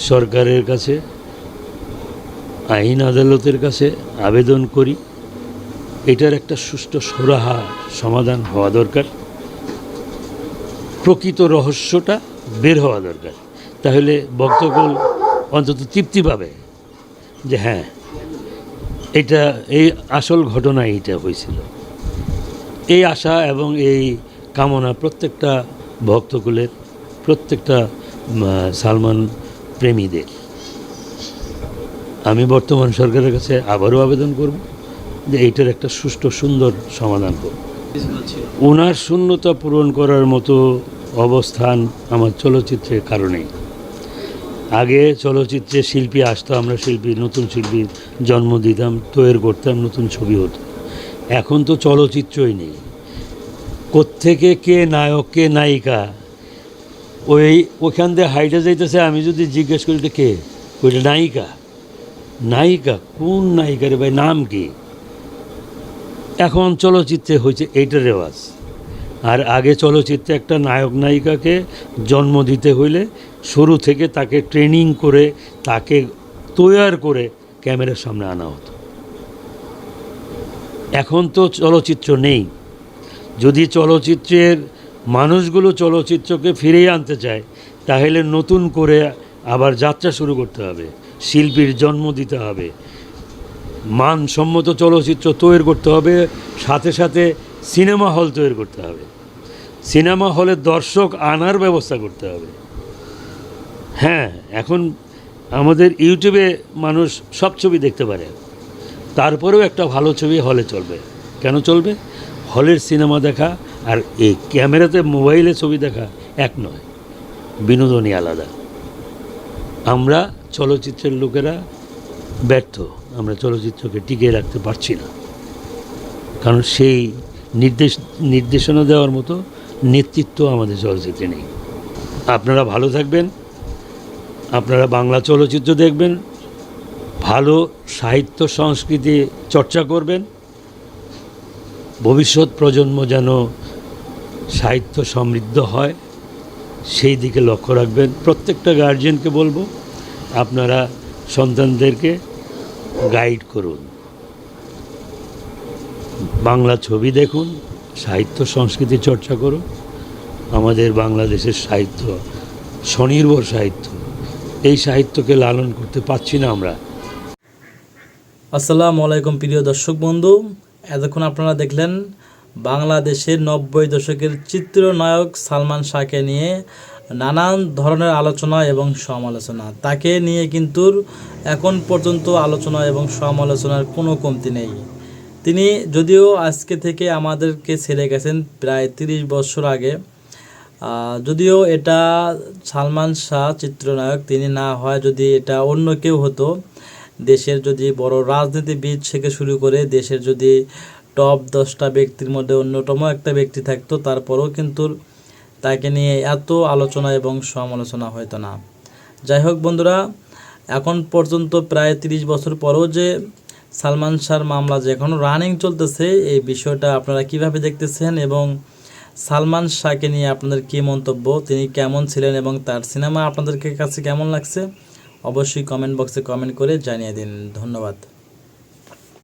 সরকারের কাছে, আইন আদালতের কাছে আবেদন করি, এটার একটা সুষ্ঠু সুরাহা সমাধান হওয়া দরকার। প্রকৃত রহস্যটা বের হওয়া দরকার, তাহলে ভক্তগণ অন্তত তৃপ্তি পাবে যে হ্যাঁ এটা এই আসল ঘটনা এইটা হয়েছিল। এই আশা এবং এই কামনা প্রত্যেকটা ভক্তকুলের, প্রত্যেকটা সালমান প্রেমীদের। আমি বর্তমান সরকারের কাছে আবারও আবেদন করব যে এইটার একটা সুষ্ঠু সুন্দর সমাধান হোক। ওনার শূন্যতা পূরণ করার মতো অবস্থান আমার চলচ্চিত্রের কারণেই। আগে চলচ্চিত্রে শিল্পী আসতো, আমরা শিল্পী, নতুন শিল্পীর জন্ম দিতাম, তৈরি করতাম, নতুন ছবি হতো। এখন তো চলচ্চিত্রই নেই, কোত্থেকে কে নায়ক কে নায়িকা ওখান দিয়ে হাইটে যাইতেছে, আমি যদি জিজ্ঞেস করি তো কে, ওইটা নায়িকা। নায়িকা কোন নায়িকা রে ভাই, নাম কি? এখন চলচ্চিত্রে হয়েছে এইটার রেওয়াজ। আর আগে চলচ্চিত্রে একটা নায়ক নায়িকাকে জন্ম দিতে হইলে শুরু থেকে তাকে ট্রেনিং করে, তাকে তৈয়ার করে ক্যামেরার সামনে আনা হতো। এখন তো চলচ্চিত্র নেই। যদি চলচ্চিত্রের মানুষগুলো চলচ্চিত্রকে ফিরিয়ে আনতে চায়, তাহলে নতুন করে আবার যাত্রা শুরু করতে হবে, শিল্পীর জন্ম দিতে হবে, মানসম্মত চলচ্চিত্র তৈরি করতে হবে, সাথে সাথে সিনেমা হল তৈরি করতে হবে, সিনেমা হলে দর্শক আনার ব্যবস্থা করতে হবে। হ্যাঁ, এখন আমাদের ইউটিউবে মানুষ সব ছবি দেখতে পারে, তারপরেও একটা ভালো ছবি হলে চলবে। কেন চলবে? হলের সিনেমা দেখা আর এই ক্যামেরাতে মোবাইলে ছবি দেখা এক নয়, বিনোদনই আলাদা। আমরা চলচ্চিত্রের লোকেরা ব্যর্থ, আমরা চলচ্চিত্রকে টিকিয়ে রাখতে পারছি না, কারণ সেই নির্দেশনা দেওয়ার মতো নেতৃত্ব আমাদের চলচ্চিত্রে নেই। আপনারা ভালো থাকবেন, আপনারা বাংলা চলচ্চিত্র দেখবেন, ভালো সাহিত্য সংস্কৃতি চর্চা করবেন, ভবিষ্যৎ প্রজন্ম যেন সাহিত্য সমৃদ্ধ হয় সেই দিকে লক্ষ্য রাখবেন। প্রত্যেকটা গার্জিয়ানকে বলবো, আপনারা সন্তানদেরকে গাইড করুন, বাংলা ছবি দেখুন, সাহিত্য সংস্কৃতি চর্চা করুন। আমাদের বাংলাদেশের সাহিত্য স্বনির্ভর সাহিত্য, এই সাহিত্যকে লালন করতে পারছি না আমরা। আসসালামু আলাইকুম প্রিয় দর্শক বন্ধু, এতক্ষণ আপনারা দেখলেন বাংলাদেশের 90 দশকের চিত্রনায়ক সালমান শাহকে নিয়ে নানান ধরনের আলোচনা এবং সমালোচনা। তাকে নিয়ে কিন্তু এখন পর্যন্ত আলোচনা এবং সমালোচনার কোনো কমতি নেই। তিনি যদিও আজকে থেকে আমাদেরকে ছেড়ে গেছেন প্রায় 30 বছর আগে, যদিও এটা সালমান শাহ চিত্রনায়ক তিনি না হয়, যদি এটা অন্য কেউ হতো, দেশের যদি বড় রাজনীতিবিদ থেকে শুরু করে দেশের যদি টপ 10টা ব্যক্তির মধ্যে অন্যতম একটা ব্যক্তি থাকতো, তারপরেও কিন্তু তাকে নিয়ে এত আলোচনা এবং সমালোচনা হতো না। যাই হোক বন্ধুরা, এখন পর্যন্ত প্রায় 30 বছর পরেও যে সালমান শাহর মামলা যে এখনও রানিং চলতেছে, এই বিষয়টা আপনারা কিভাবে দেখতেছেন এবং সালমান শাহকে নিয়ে আপনাদের কী মন্তব্য, তিনি কেমন ছিলেন এবং তার সিনেমা আপনাদের কাছে কেমন লাগছে, অবশ্যই কমেন্ট বক্সে কমেন্ট করে জানিয়ে দিন। ধন্যবাদ।